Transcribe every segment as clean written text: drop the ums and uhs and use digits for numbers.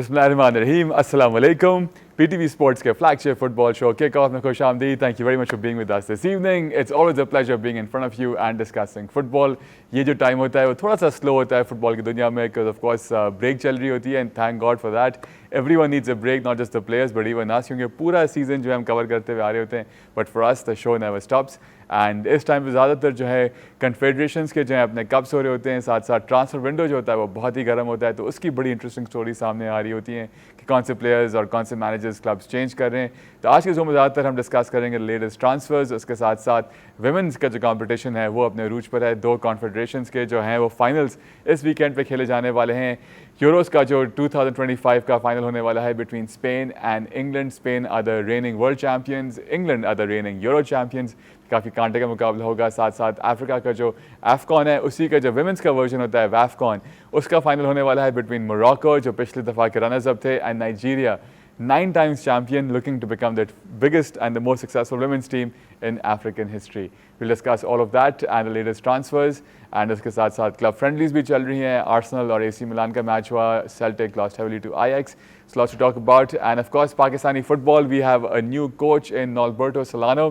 Bismillahirrahmanirrahim. Assalamu alaikum. PTV Sports के flagship football show kick-off में खुश आमदीद. Thank you very much for being with us this evening. It's always a pleasure being in front of you and discussing football. ये जो time होता है वो थोड़ा सा slow होता है football की दुनिया में because of course break चल रही होती है and thank God for that. Everyone needs a break, not just the players but even us क्योंकि पूरा season जो है हम cover करते हुए आ रहे होते हैं. But for us the show never stops. And इस टाइम पे ज़्यादातर जो है कन्फेडरेशंस के जो है अपने कप्स हो रहे होते हैं, साथ साथ ट्रांसफ़र विंडो जो होता है वो बहुत ही गर्म होता है, तो उसकी बड़ी इंटरेस्टिंग स्टोरी सामने आ रही होती हैं कि कौन से प्लेयर्स और कौन से मैनेजर्स क्लब्स चेंज कर रहे हैं. तो आज के शो में ज़्यादातर हम डिस्कस करेंगे लेटेस्ट ट्रांसफ़र्स. उसके साथ साथ वुमेंस का जो कॉम्पिटिशन है वो अपने रूज पर है. दो कॉन्फेडरेशंस के जो हैं वो फाइनल्स इस वीकेंड पे खेले जाने वाले हैं. यूरोस का जो 2025 का फाइनल होने वाला है between Spain and England. Spain are the reigning world champions, England are the reigning Euro champions. काफ़ी कांटे का मुकाबला होगा. साथ साथ अफ्रीका का जो एफकॉन है उसी का जो वुमेंस का वर्जन होता है वैफकॉन, उसका फाइनल होने वाला है बिटवीन मोरक्को जो पिछली दफ़ा के रनर्स अप थे and Nigeria 9 times champion looking to become the biggest and the most successful women's team in African history. We'll discuss all of that and the latest transfers and उसके साथ साथ club friendlies भी चल रही हैं. Arsenal और AC Milan का match हुआ, Celtic lost heavily to Ajax. So lots to talk about and of course Pakistani football. We have a new coach in Norberto Solano,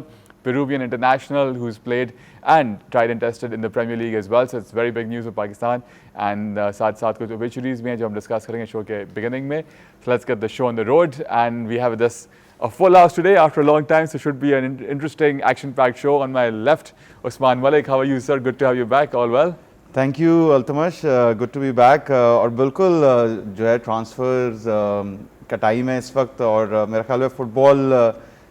Peruvian international who's played and tried and tested in the Premier League as well. So it's very big news for Pakistan. And साथ साथ कुछ obituaries भी हैं जो हम discuss करेंगे show के beginning में. So let's get the show on the road and we have this a full house today after a long time. So should be an interesting action-packed show. On my left, Usman Malik. How are you, sir? Good to have you back. All well? Thank you Altamash, good to be back. और बिल्कुल जो है transfers का time है इस वक्त और मेरा ख्याल है फुटबॉल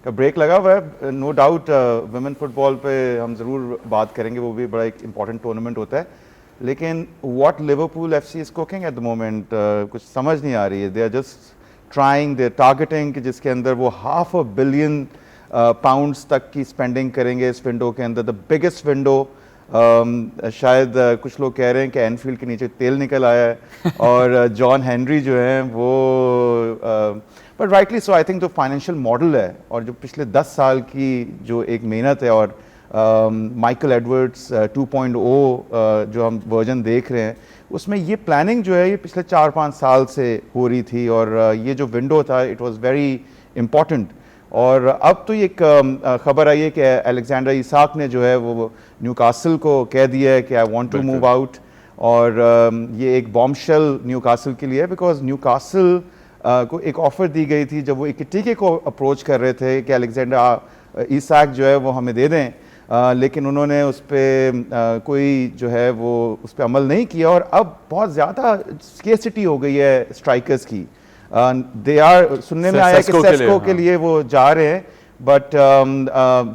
का ब्रेक लगा हुआ है. नो डाउट वुमेन फुटबॉल पे हम ज़रूर बात करेंगे, वो भी बड़ा एक इम्पॉर्टेंट टूर्नामेंट होता है. लेकिन what Liverpool FC is cooking at the moment कुछ समझ नहीं आ रही है. They are just trying, they are targeting कि जिसके अंदर वो $500 million पाउंड्स तक की स्पेंडिंग करेंगे इस विंडो के अंदर. The biggest window. शायद कुछ लोग कह रहे हैं कि एनफील्ड के नीचे तेल निकल आया है और जॉन हेनरी जो हैं वो but rightly so I think जो फाइनेंशियल मॉडल है और जो पिछले 10 साल की जो एक मेहनत है और माइकल एडवर्ड्स 2.0 जो हम वर्जन देख रहे हैं उसमें ये प्लानिंग जो है ये पिछले 4-5 साल से हो रही थी और ये जो विंडो था इट वाज वेरी इम्पॉर्टेंट. और अब तो ये खबर आई है कि अलेक्जेंडर इसाक ने जो है वो न्यूकासल को कह दिया है कि I want to move out. और ये एक बॉम्बशेल न्यूकासल के लिए बिकॉज न्यूकासल को एक ऑफ़र दी गई थी जब वो इकट्ठे को अप्रोच कर रहे थे कि अलेक्जेंडर इसाक जो है वो हमें दे दें. लेकिन उन्होंने उस पर कोई जो है वो उस पर अमल नहीं किया और अब बहुत ज़्यादा स्केर्सिटी हो गई है स्ट्राइकर्स की. दे आर सुनने में आया कि सेस्को के लिए वो जा रहे हैं बट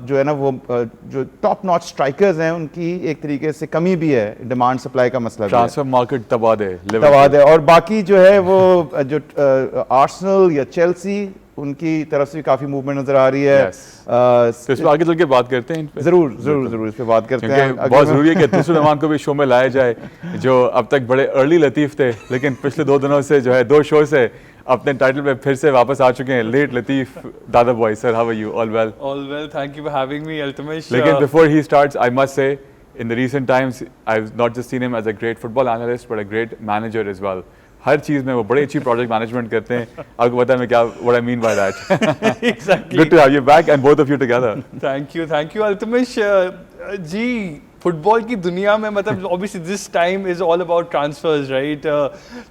जो है ना वो जो टॉप नॉच स्ट्राइकर्स हैं उनकी एक तरीके से कमी भी है. डिमांड सप्लाई का मसला भी है. ट्रांसफर मार्केट तबाह है और बाकी जो है वो जो आर्सेनल या चेल्सी उनकी तरफ से भी काफी मूवमेंट नजर आ रही है. तो इस पर आगे चल के बात करते हैं. जरूर इस पे बात करते हैं. बहुत जरूरी है कि तुसुर रहमान को भी शो में लाया जाए जो अब तक बड़े अर्ली लतीफ़ थे लेकिन पिछले 2 दिनों से जो है 2 शो से अपने टाइटल पे फिर से वापस आ चुके हैं. लेट लतीफ दादा boy, sir how are you? All well? All well, thank you for having me, Altamash. लेकिन before he starts I must say in the recent times I've not just seen him as a great football analyst but a great manager as well. हर चीज़ में वो बड़ी अच्छी project management करते हैं. आपको पता है मैं क्या what I mean by that. Exactly. Good to have you back and both of you together. Thank you, Altamash. जी फुटबॉल की दुनिया में मतलब obviously this time is all about transfers right.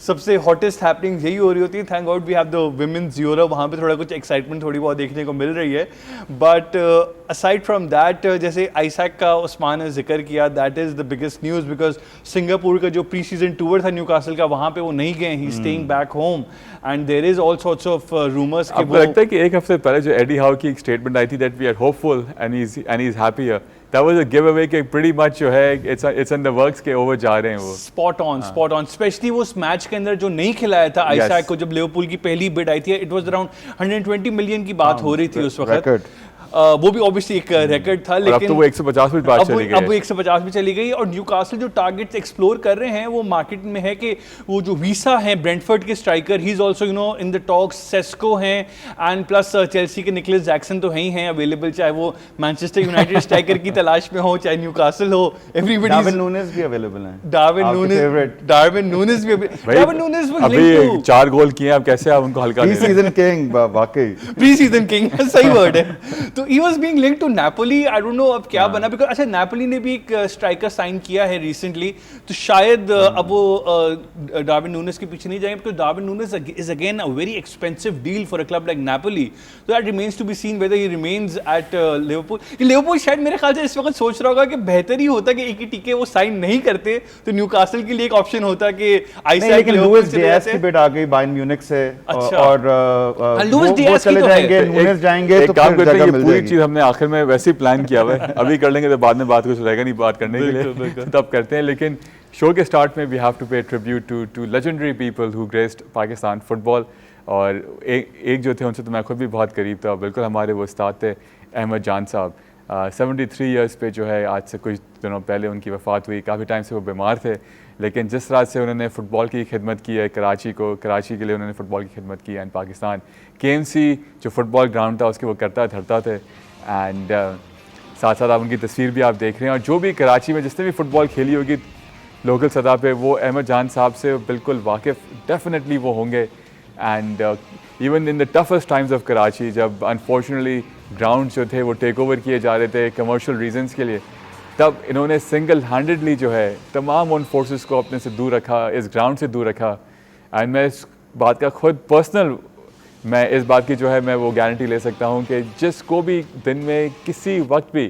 सबसे हॉटेस्ट हैपनिंग यही हो रही होती है. Thank God we have the women's Euro, वहाँ पे थोड़ा कुछ एक्साइटमेंट थोड़ी बहुत देखने को मिल रही है. बट असाइड फ्रॉम दैट जैसे आइसैक का उस्मान ने जिक्र किया, that is the biggest news because Singapore का जो प्री सीजन टूर था न्यूकासल का वहाँ पे वो नहीं गए. He staying back home and there is all sorts of rumours. आपको लगता है कि एक हफ्ते पहले जो एडी हाउ की एक स्टेटमेंट आई थी that we are hopeful and he is happier, that was a giveaway कि pretty much जो है it's in the works के ओवर जा रहे हैं वो. Spot on. स्पेशली वो उस मैच के अंदर जो नहीं खिलाया था आइसैक को जब लिवरपूल की पहली बिड आई थी, इट वाज अराउंड 120 मिलियन की बात हो रही थी उस वक्त. वो भी ऑब्वियसली एक रिकॉर्ड था, और अब लेकिन तो वो 150 भी पार चली गई अब वो 150 में चली गई। और न्यूकासल जो टारगेट्स एक्सप्लोर कर रहे हैं वो मार्केट में है कि वो जो वीसा है ब्रेंटफोर्ड के striker, he is also you know in the talks, Sesko हैं एंड प्लस चेल्सी के निकलस जैक्सन तो हैं अवेलेबल, चाहे वो मैनचेस्टर यूनाइटेड स्ट्राइकर की तलाश में हो चाहे न्यूकासल हो, एवरीबॉडी। डार्विन नूनेज भी अवेलेबल हैं। डार्विन नूनेज भी डार्विन नूनेज वाज अभी लिंक्ड टू 4 गोल किए, अब कैसे आप उनको हल्का ले रहे हैं? सीजन किंग वाकई प्री सीजन किंग सही वर्ड है। तो he was being linked to Napoli, I don't know अब क्या बना, बिकॉज अच्छा नेपोली ने भी एक स्ट्राइकर साइन किया है रिसेंटली, तो शायद अब वो डार्विन नूनेज के पीछे नहीं जाएंगे, because Darwin Nunez is again a very expensive deal for a club like Napoli, तो that remains to be seen whether he remains at Liverpool. Liverpool शायद मेरे ख्याल से इस वक्त सोच रहा होगा कि बेहतर ही होता कि एक ही टीके वो साइन नहीं करते, तो न्यूकासल के लिए एक ऑप्शन होता कि लेकिन लुइस डियाज की बिड आ गई बायर्न म्यूनिख से। अच्छा। और लुइस वो डियाज की चले तो है। जाएंगे, नूनेज जाएंगे एक तो काम फिर करते हैं, जगह ये मिल पूरी जाएगी। चीज हमने आखिर में वैसे ही प्लान किया हुआ है, अभी कर लेंगे तो बाद में बात कुछ रहेगा नहीं बात करने के लिए, तब करते हैं। लेकिन शो के स्टार्ट में we have to pay tribute to legendary people who graced Pakistan football, और एक जो थे उनसे तो मैं खुद भी बहुत करीब था, बिल्कुल हमारे वो उस्ताद थे अहमद जान साहब। 73 ईयर्स पे जो है आज से कुछ दिनों पहले उनकी वफ़ात हुई। काफ़ी टाइम से वो बीमार थे, लेकिन जिस तरह से उन्होंने फ़ुटबॉल की खिदमत की है कराची के लिए उन्होंने फ़ुटबॉल की खिदमत की है, एंड पाकिस्तान KMC जो फुटबॉल ग्राउंड था उसके वो करता धरता थे। एंड साथ साथ आप उनकी तस्वीर भी आप देख रहे हैं, और जो भी कराची में जिसने भी फ़ुटबॉल खेली होगी लोकल सतह पे, वो अहमद जान साहब से बिल्कुल वाकिफ़ डेफिनेटली वो होंगे। And even in the toughest times of Karachi, जब अनफॉर्चुनेटली ग्राउंड जो थे वो टेक ओवर किए जा रहे थे कमर्शियल रीजंस के लिए, तब इन्होंने सिंगल हैंडेडली जो है तमाम उन फोर्सेस को अपने से दूर रखा, इस ग्राउंड से दूर रखा। एंड मैं इस बात का खुद पर्सनल मैं इस बात की जो है मैं वो गारंटी ले सकता हूँ कि जिसको भी दिन में किसी वक्त भी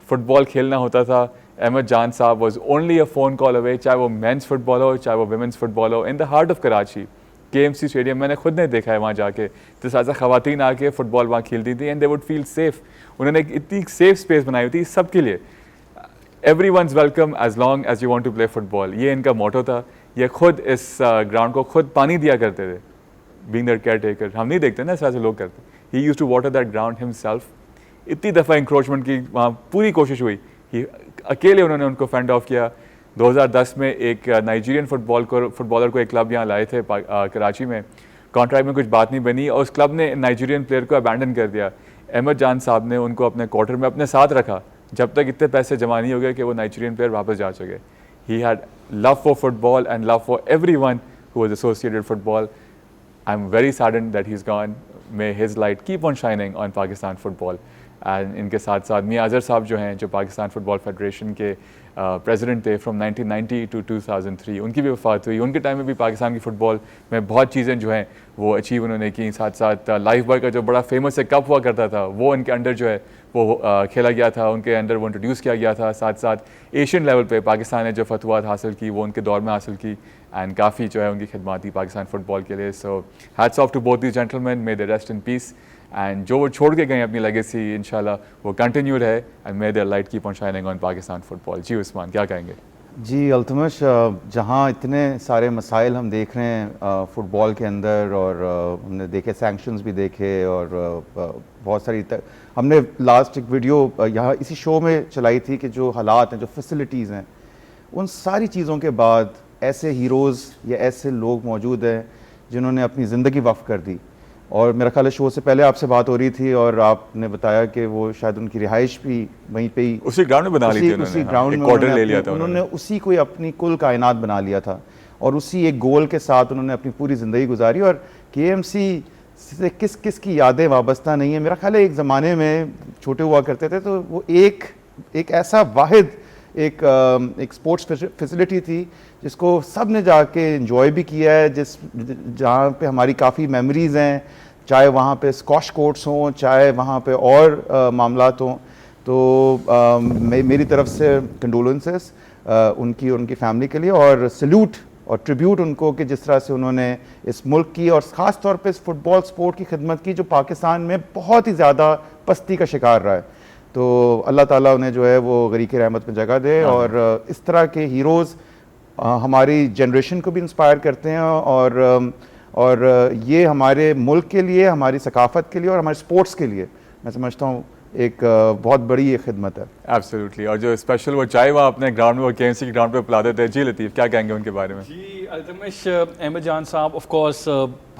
फ़ुटबॉल खेलना होता था, अहमद जान साहब was only a phone call away, चाहे वो मेंस फुटबॉल हो चाहे वो वुमेंस फुटबॉल हो, in the heart of Karachi KMC stadium. मैंने खुद ने देखा है वहाँ जाके, जिस तरह से ख़वातीन आके फ़ुटबॉल वहाँ खेलती थी, and they would feel safe. उन्होंने इतनी सेफ़ स्पेस बनाई हुई थी सबके लिए, everyone's welcome as long as you want to play football, ये इनका मोटो था। ये खुद इस ग्राउंड को खुद पानी दिया करते थे, बीइंग देयर केयर टेकर। हम नहीं देखते ना इस तरह से लोग करते, he used to water that ground himself. इतनी दफ़ा इंक्रोचमेंट की वहाँ पूरी कोशिश हुई, अकेले उन्होंने उनको फेंड ऑफ किया। 2010 में एक नाइजीरियन फुटबॉलर को एक क्लब यहाँ लाए थे कराची में, कॉन्ट्रैक्ट में कुछ बात नहीं बनी और उस क्लब ने नाइजीरियन प्लेयर को अबैंडन कर दिया। अहमद जान साहब ने उनको अपने क्वार्टर में अपने साथ रखा जब तक इतने पैसे जमा नहीं हो गए कि वो नाइजीरियन प्लेयर वापस जा सके। He had love for football and love for everyone who was associated football. I am very saddened that he is gone, may his light keep on shining on Pakistan football. And इनके साथ साथ मियां अजहर साहब जो हैं, जो Pakistan football federation के president थे from 1990 to 2003, उनकी भी वफ़ात हुई। उनके टाइम में भी पाकिस्तान की फ़ुटबॉल में बहुत चीज़ें जो हैं वो अचीव उन्होंने की। साथ साथ लाइफ बॉय का जो बड़ा फेमस एक कप हुआ करता था वो उनके अंडर जो है वो खेला गया था, उनके अंडर वो इंट्रोड्यूस किया गया था। साथ साथ एशियन लेवल पे पाकिस्तान ने जो फतवात हासिल की वो उनके दौर में हासिल की, एंड काफ़ी जो है उनकी खिदमत थी पाकिस्तान फुटबॉल के लिए। So hats off to both these gentleman, may they rest in peace, and जो वो छोड़ के गए अपनी लेगेसी इंशाल्लाह वो कंटिन्यू रहे, and may their light keep on shining on Pakistan football. जी उस्मान, क्या कहेंगे? जी अल्तमश, जहाँ इतने सारे मसाइल हम देख रहे हैं फ़ुटबॉल के अंदर, और हमने देखे सैंक्शंस भी देखे, और बहुत सारी हमने लास्ट एक वीडियो यहाँ इसी शो में चलाई थी कि जो हालात हैं, जो फैसिलिटीज़ हैं, उन सारी चीज़ों के बाद ऐसे हीरोज़ या ऐसे लोग मौजूद हैं जिन्होंने अपनी ज़िंदगी वक्फ कर दी। और मेरा ख्याल है शो से पहले आपसे बात हो रही थी और आपने बताया कि वो शायद उनकी रिहाइश भी वहीं पे ही उसी ग्राउंड में बना ली थी उसी ग्राउंड में क्वार्टर ले लिया था उन्होंने उसी को अपनी कुल कायनात बना लिया था, और उसी एक गोल के साथ उन्होंने अपनी पूरी ज़िंदगी गुजारी। और KMC से किस किस की यादें वाबस्ता नहीं है। मेरा ख्याल है एक ज़माने में छोटे हुआ करते थे तो वो एक ऐसा वाहिद एक स्पोर्ट्स फैसिलिटी थी जिसको सब ने जाके एंजॉय भी किया है, जहाँ पे हमारी काफ़ी मेमोरीज़ हैं, चाहे वहाँ पे स्कॉश कोर्ट्स हों, चाहे वहाँ पे और मामलात हों। तो मेरी तरफ से कंडोलेंसेस उनकी फैमिली के लिए, और सल्यूट और ट्रिब्यूट उनको कि जिस तरह से उन्होंने इस मुल्क की और ख़ास तौर पे इस फुटबॉल स्पोर्ट की खिदमत की जो पाकिस्तान में बहुत ही ज़्यादा पस्ती का शिकार रहा है। तो अल्लाह ताला उन्हें जो है वो गरीक़ रहमत में जगह दे, और इस तरह के हीरोज़ हमारी जनरेशन को भी इंस्पायर करते हैं, और ये हमारे मुल्क के लिए, हमारी सकाफ़त के लिए और हमारे स्पोर्ट्स के लिए मैं समझता हूँ एक बहुत बड़ी ये खिदमत है। एब्सोल्युटली। और जो स्पेशल वो चाय वहाँ अपने ग्राउंड में, वो केएमसी के ग्राउंड पे पिला देते हैं, जी लतीफ़ क्या कहेंगे उनके बारे में? जी अल्तमश अहमद जान साहब ऑफ कोर्स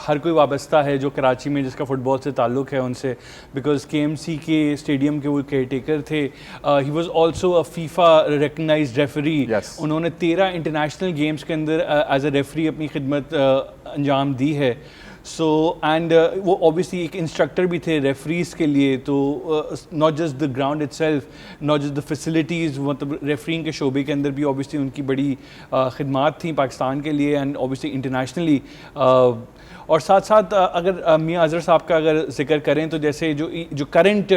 हर कोई वाबस्ता है जो कराची में जिसका फ़ुटबॉल से ताल्लुक़ है उनसे, बिकॉज केएमसी के स्टेडियम के वो केयर टेकर थे। He was also a FIFA recognised referee. Yes. उन्होंने 13 इंटरनेशनल गेम्स के अंदर एज अ रेफरी अपनी खिदमत अंजाम दी है। सो एंड वो ऑब्वियसली एक इंस्ट्रक्टर भी थे रेफरीज के लिए, तो not just the ground itself, not just the facilities, मतलब रेफरिंग के शोबे के अंदर भी ऑब्वियसली उनकी बड़ी खिदमात थी पाकिस्तान के लिए एंड ऑब्वियसली इंटरनेशनली। और साथ साथ अगर मियां अजहर साहब का अगर जिक्र करें तो जैसे जो करंट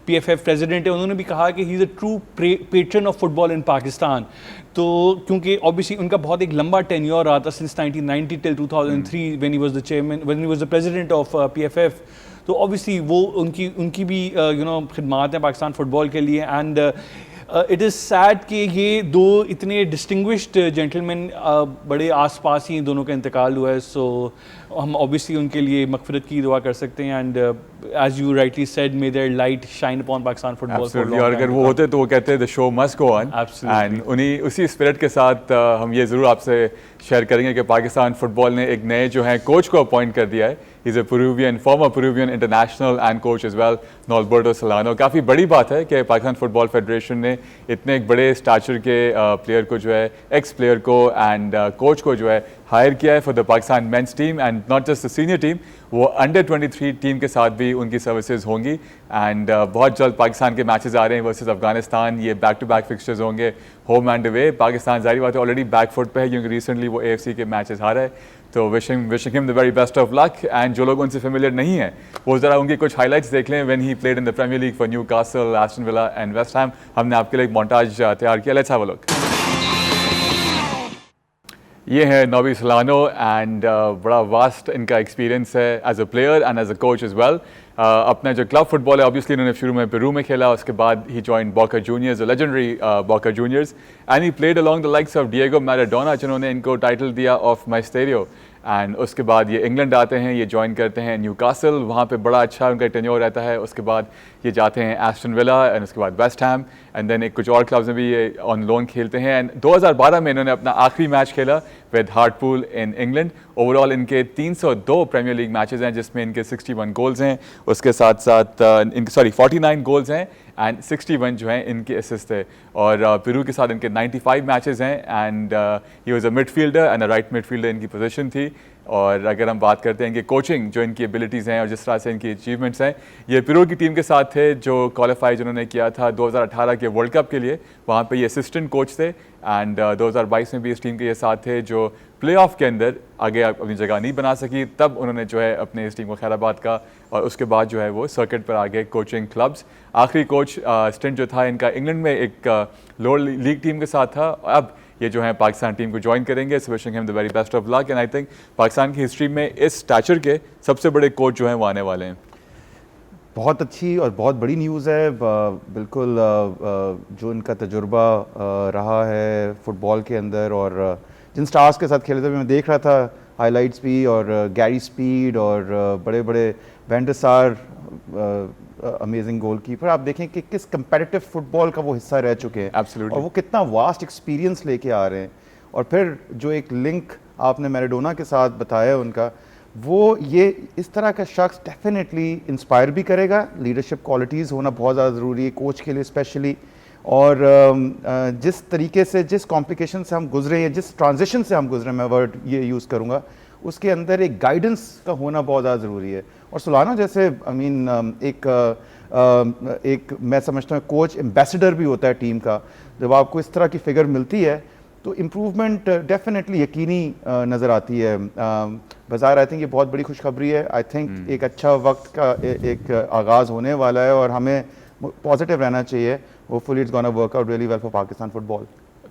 पीएफएफ प्रेसिडेंट है, उन्होंने भी कहा कि he is a true patron of football in Pakistan. तो क्योंकि ऑब्वियसली उनका बहुत एक लंबा टेन्योर रहा था since 1990 till 2003 when he was the chairman, when he was the president of PFF. तो ऑब्वियसली वो उनकी भी खिदमात हैं पाकिस्तान फुटबॉल के लिए। एंड इट इज़ सैड कि ये दो इतने डिस्टिंग्विश्ड जेंटलमैन बड़े आस पास ही दोनों का इंतकाल हुआ है। सो हम ऑब्वियसली उनके लिए मगफिरत की दुआ कर सकते हैं and as you rightly said, may their light shine upon Pakistan football. Absolutely. और अगर वो होते तो वो कहते the show must go on. Absolutely. And उसी स्पिरिट के साथ हम ये ज़रूर आपसे शेयर करेंगे कि पाकिस्तान फुटबॉल ने एक नए जो हैं कोच को अपॉइंट कर दिया है। Is a former Peruvian international and coach as well, Nolberto Solano. काफ़ी बड़ी बात है कि पाकिस्तान फुटबॉल फेडरेशन ने इतने एक बड़े स्टैचर के प्लेयर को जो है, एक्स प्लेयर को एंड कोच को जो है हायर किया है for the Pakistan men's team and not just the senior team, वो अंडर 23 टीम के साथ भी उनकी सर्विसेज होंगी। एंड बहुत जल्द पाकिस्तान के मैचेस आ रहे हैं वर्सेस अफगानिस्तान। ये बैक टू बैक फिक्सचर्स होंगे, होम एंड अवे। पाकिस्तान जारी बात है ऑलरेडी बैक फुट पे है क्योंकि रिसेंटली वो AFC के मैचेस हारा है। तो wishing him the very best of luck. And जो लोग उनसे फेमिलियर नहीं हैं वो ज़रा उनकी कुछ हाईलाइट्स देख लें when he played in the Premier League for Newcastle, Aston Villa and West Ham. हमने आपके लिए एक मोंटाज तैयार किया, लेट्स हैव अ लुक। ये है नोबी सोलानो एंड बड़ा वास्ट इनका एक्सपीरियंस है as a player and as a coach as well. अपना जो क्लब फुटबॉल है ऑब्वियसली उन्होंने शुरू में पेरू में खेला, उसके बाद ही join Boca Juniors, legendary Boca Juniors, and he played along the likes of Diego Maradona जिन्होंने इनको टाइटल दिया ऑफ माइस्टेरियो। एंड उसके बाद ये इंग्लैंड आते हैं, ये ज्वाइन करते हैं न्यूकासल, वहाँ पे बड़ा अच्छा उनका टेन्योर रहता है। उसके बाद ये जाते हैं एस्टन विला एंड उसके बाद वेस्ट हैम एंड देन एक कुछ और क्लब्स में भी ये ऑन लोन खेलते हैं। एंड 2012 में इन्होंने अपना आखिरी मैच खेला विद हार्टपूल इन इंग्लैंड। ओवरऑल इनके 302 प्रीमियर लीग मैचेस हैं जिसमें इनके 61 गोल्स हैं, उसके साथ साथ इनके 49 गोल्स हैं एंड 61 जो हैं इनके असिस्ट है। और पेरू के साथ इनके 95 मैचेस हैं and he was a midfielder and a right midfielder इनकी पोजीशन थी। और अगर हम बात करते हैं कि कोचिंग जो इनकी एबिलिटीज़ हैं और जिस तरह से इनकी अचीवमेंट्स हैं, ये पेरू की टीम के साथ थे जो क्वालिफाई जिन्होंने किया था 2018 के वर्ल्ड कप के लिए, वहाँ पे ये असिस्टेंट कोच थे। एंड 2022 में भी इस टीम के ये साथ थे जो प्लेऑफ के अंदर आगे अपनी जगह नहीं बना सकी, तब उन्होंने जो है अपने इस टीम को खैराबाद का और उसके बाद जो है वो सर्किट पर आगे कोचिंग क्लब्स। आखिरी कोच स्टेंट जो था इनका इंग्लैंड में एक लोअर लीग टीम के साथ था। अब ये जो है पाकिस्तान टीम को ज्वाइन करेंगे। So wishing him the very best of luck and I think Pakistan की हिस्ट्री में इस स्टैचर के सबसे बड़े कोच जो हैं वो आने वाले हैं। बहुत अच्छी और बहुत बड़ी न्यूज़ है। बिल्कुल जो इनका तजुर्बा रहा है फुटबॉल के अंदर और जिन स्टार्स के साथ खेले थे, मैं देख रहा था हाइलाइट्स भी, और गैरी स्पीड और बड़े बड़े वैन डर सार, अमेजिंग गोलकीपर। आप देखें कि किस कंपेटिटिव फुटबॉल का वो हिस्सा रह चुके हैं। Absolutely. और वो कितना वास्ट एक्सपीरियंस लेके आ रहे हैं। और फिर जो एक लिंक आपने मैराडोना के साथ बताया उनका, वो ये इस तरह का शख्स डेफिनेटली इंस्पायर भी करेगा। लीडरशिप क्वालिटीज़ होना बहुत ज़्यादा ज़रूरी है कोच के लिए स्पेशली। और जिस तरीके से, जिस कॉम्प्लिकेशन से हम गुजरे हैं, जिस ट्रांजिशन से हम गुजरे, मैं वर्ड ये यूज़ करूँगा, उसके अंदर एक गाइडेंस का होना बहुत ज़्यादा ज़रूरी है। और सोलानो जैसे एक मैं समझता हूँ कोच एम्बेसडर भी होता है टीम का। जब आपको इस तरह की फिगर मिलती है तो इम्प्रूवमेंट डेफिनेटली यकीनी नज़र आती है। बाज़ार आई थिंक ये बहुत बड़ी खुशखबरी है। आई थिंक एक अच्छा वक्त का एक आगाज़ होने वाला है और हमें पॉजिटिव रहना चाहिए। Hopefully it's gonna work out really well for Pakistan football.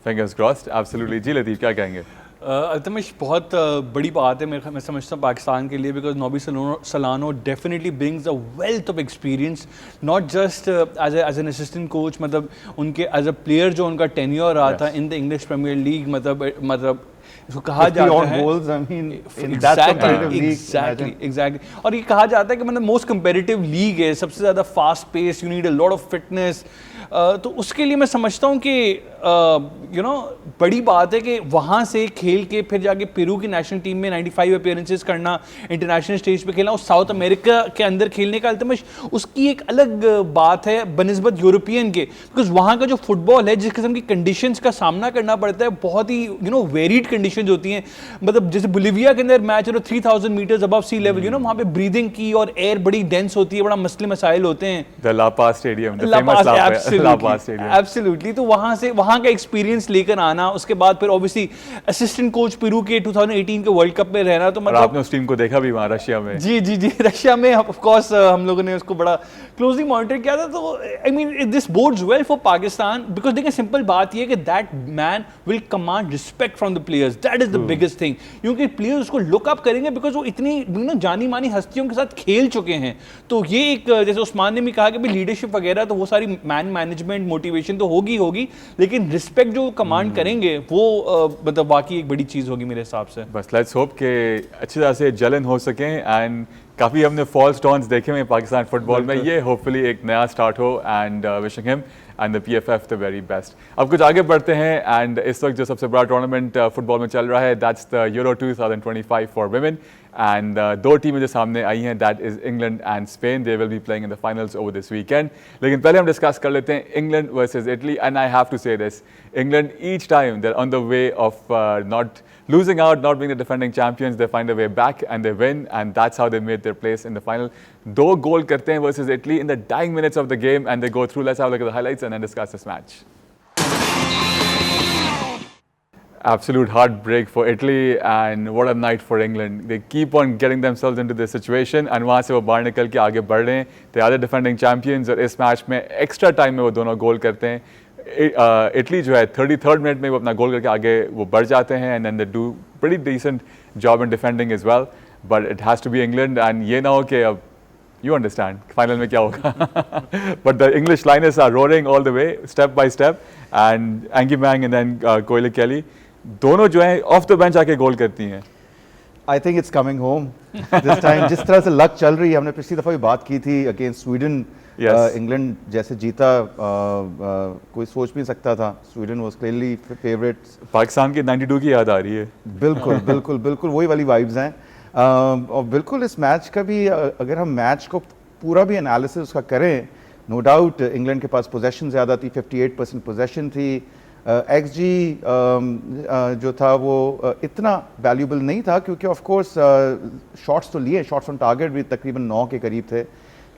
Fingers crossed. Absolutely. जी लतीफ़ क्या कहेंगे? अल्तमिश बहुत बड़ी बात है मैं समझता हूँ पाकिस्तान के लिए, because Nobby Solano definitely brings a wealth of experience, not just as an assistant coach, मतलब उनके एज अ प्लेयर जो उनका टेन्योर रहा था in the English Premier League, मतलब इसको कहा जाता on है goals, I mean, in that competitive league, exactly imagine. Exactly, और ये कहा जाता है कि मतलब मोस्ट कंपेरेटिव लीग है, सबसे ज़्यादा fast pace, you need a lot of fitness. तो उसके लिए मैं समझता हूँ कि यू नो बड़ी बात है कि वहाँ से खेल के फिर जाके पेरू की नेशनल टीम में 95 अपीयरेंसेस करना, इंटरनेशनल स्टेज पे खेलना और साउथ अमेरिका के अंदर खेलने का अल्तमश उसकी एक अलग बात है बनस्बत यूरोपियन के, बिकॉज वहाँ का जो फुटबॉल है, जिस किस्म की कंडीशंस का सामना करना पड़ता है, बहुत ही वेरिड कंडीशंस होती हैं। मतलब जैसे बोलिविया के अंदर match 3000 metres above sea level, वहाँ पे ब्रीदिंग की और एयर बड़ी डेंस होती है, बड़ा मसले मसाइल होते हैं। The La Paz Stadium, the famous La Paz Stadium. Absolutely, तो वहाँ का एक्सपीरियंस लेकर आना, उसके बाद फिर ऑब्वियसली असिस्टेंट कोच पेरू के 2018 के वर्ल्ड कप में रहना, तो और मतलब आपने उस टीम को देखा भी वहाँ रशिया में। जी रशिया में ऑफ कोर्स हम लोगों ने उसको बड़ा क्लोजली मॉनिटर किया था। तो I mean this boards well for Pakistan, because देखिए सिंपल बात ये है कि that man will command respect from the players, that is the biggest thing, क्योंकि प्लेयर्स उसको लुक अप करेंगे बिकॉज वो इतनी जानी मानी हस्तियों के साथ खेल चुके हैं। तो ये एक, जैसे उस्मान ने भी कहा कि लीडरशिप वगैरह तो वो सारी मैनेजमेंट मोटिवेशन तो होगी, लेकिन रिस्पेक्ट जो कमांड करेंगे वो मतलब वाकई एक बड़ी चीज़ होगी मेरे हिसाब से। बस लेट्स होप कि अच्छी तरह से जलन हो सकें, एंड काफ़ी हमने फॉल्स टॉन्स देखे हुए हैं पाकिस्तान फुटबॉल में, ये होपफुली एक नया स्टार्ट हो, and wishing him and the PFF the very best. अब कुछ आगे बढ़ते हैं, एंड इस वक्त जो सबसे बड़ा टूर्नामेंट फुटबॉल में चल रहा है, that's the Euro 2025 for women, and दो टीमें जो सामने आई हैं, that is England and Spain, they will be playing in the finals over this weekend. लेकिन पहले हम डिस्कस कर लेते हैं England versus Italy, and I have to say this, England each time they're on the way of not losing out, not being the defending champions, they find a way back and they win, and that's how they made their place in the final. 2 goal करते हैं versus Italy in the dying minutes of the game, and they go through. Let's have a look at the highlights and then discuss this match. Absolute heartbreak for Italy, and what a night for England. They keep on getting themselves into this situation, and वहाँ से वो बाहर निकल के आगे बढ़ रहे हैं। They are the defending champions, और इस मैच में एक्स्ट्रा टाइम में वो दोनों गोल करते हैं। इटली जो है 33rd मिनट में वो अपना गोल करके आगे वो बढ़ जाते हैं, and then they do pretty decent job in defending as well, but it has to be England, and ये ना हो कि अब यू अंडरस्टैंड फाइनल में क्या होगा। But the English Lionesses are roaring all the way, step by step, and Agyemang and then Chloe Kelly दोनों जो है ऑफ द बेंच आके गोल करती हैं। I think it's coming home this time. जिस तरह से लक चल रही है, हमने पिछली दफ़ा भी बात की थी अगेंस्ट स्वीडन, इंग्लैंड जैसे जीता कोई सोच भी नहीं सकता था। Sweden was clearly favourite. Pakistan की 92 की याद आ रही है। बिल्कुल बिल्कुल बिल्कुल वही वाली वाइब्स हैं, और बिल्कुल इस मैच का भी अगर हम मैच को पूरा भी एनालिसिस उसका करें, नो डाउट इंग्लैंड के पास पोजेशन ज़्यादा थी, 58% पोजेशन थी। XG जो था वो इतना वैल्यूबल नहीं था, क्योंकि ऑफ कोर्स शॉट्स तो लिए, शॉट्स ऑन टारगेट भी तकरीबन 9 के करीब थे,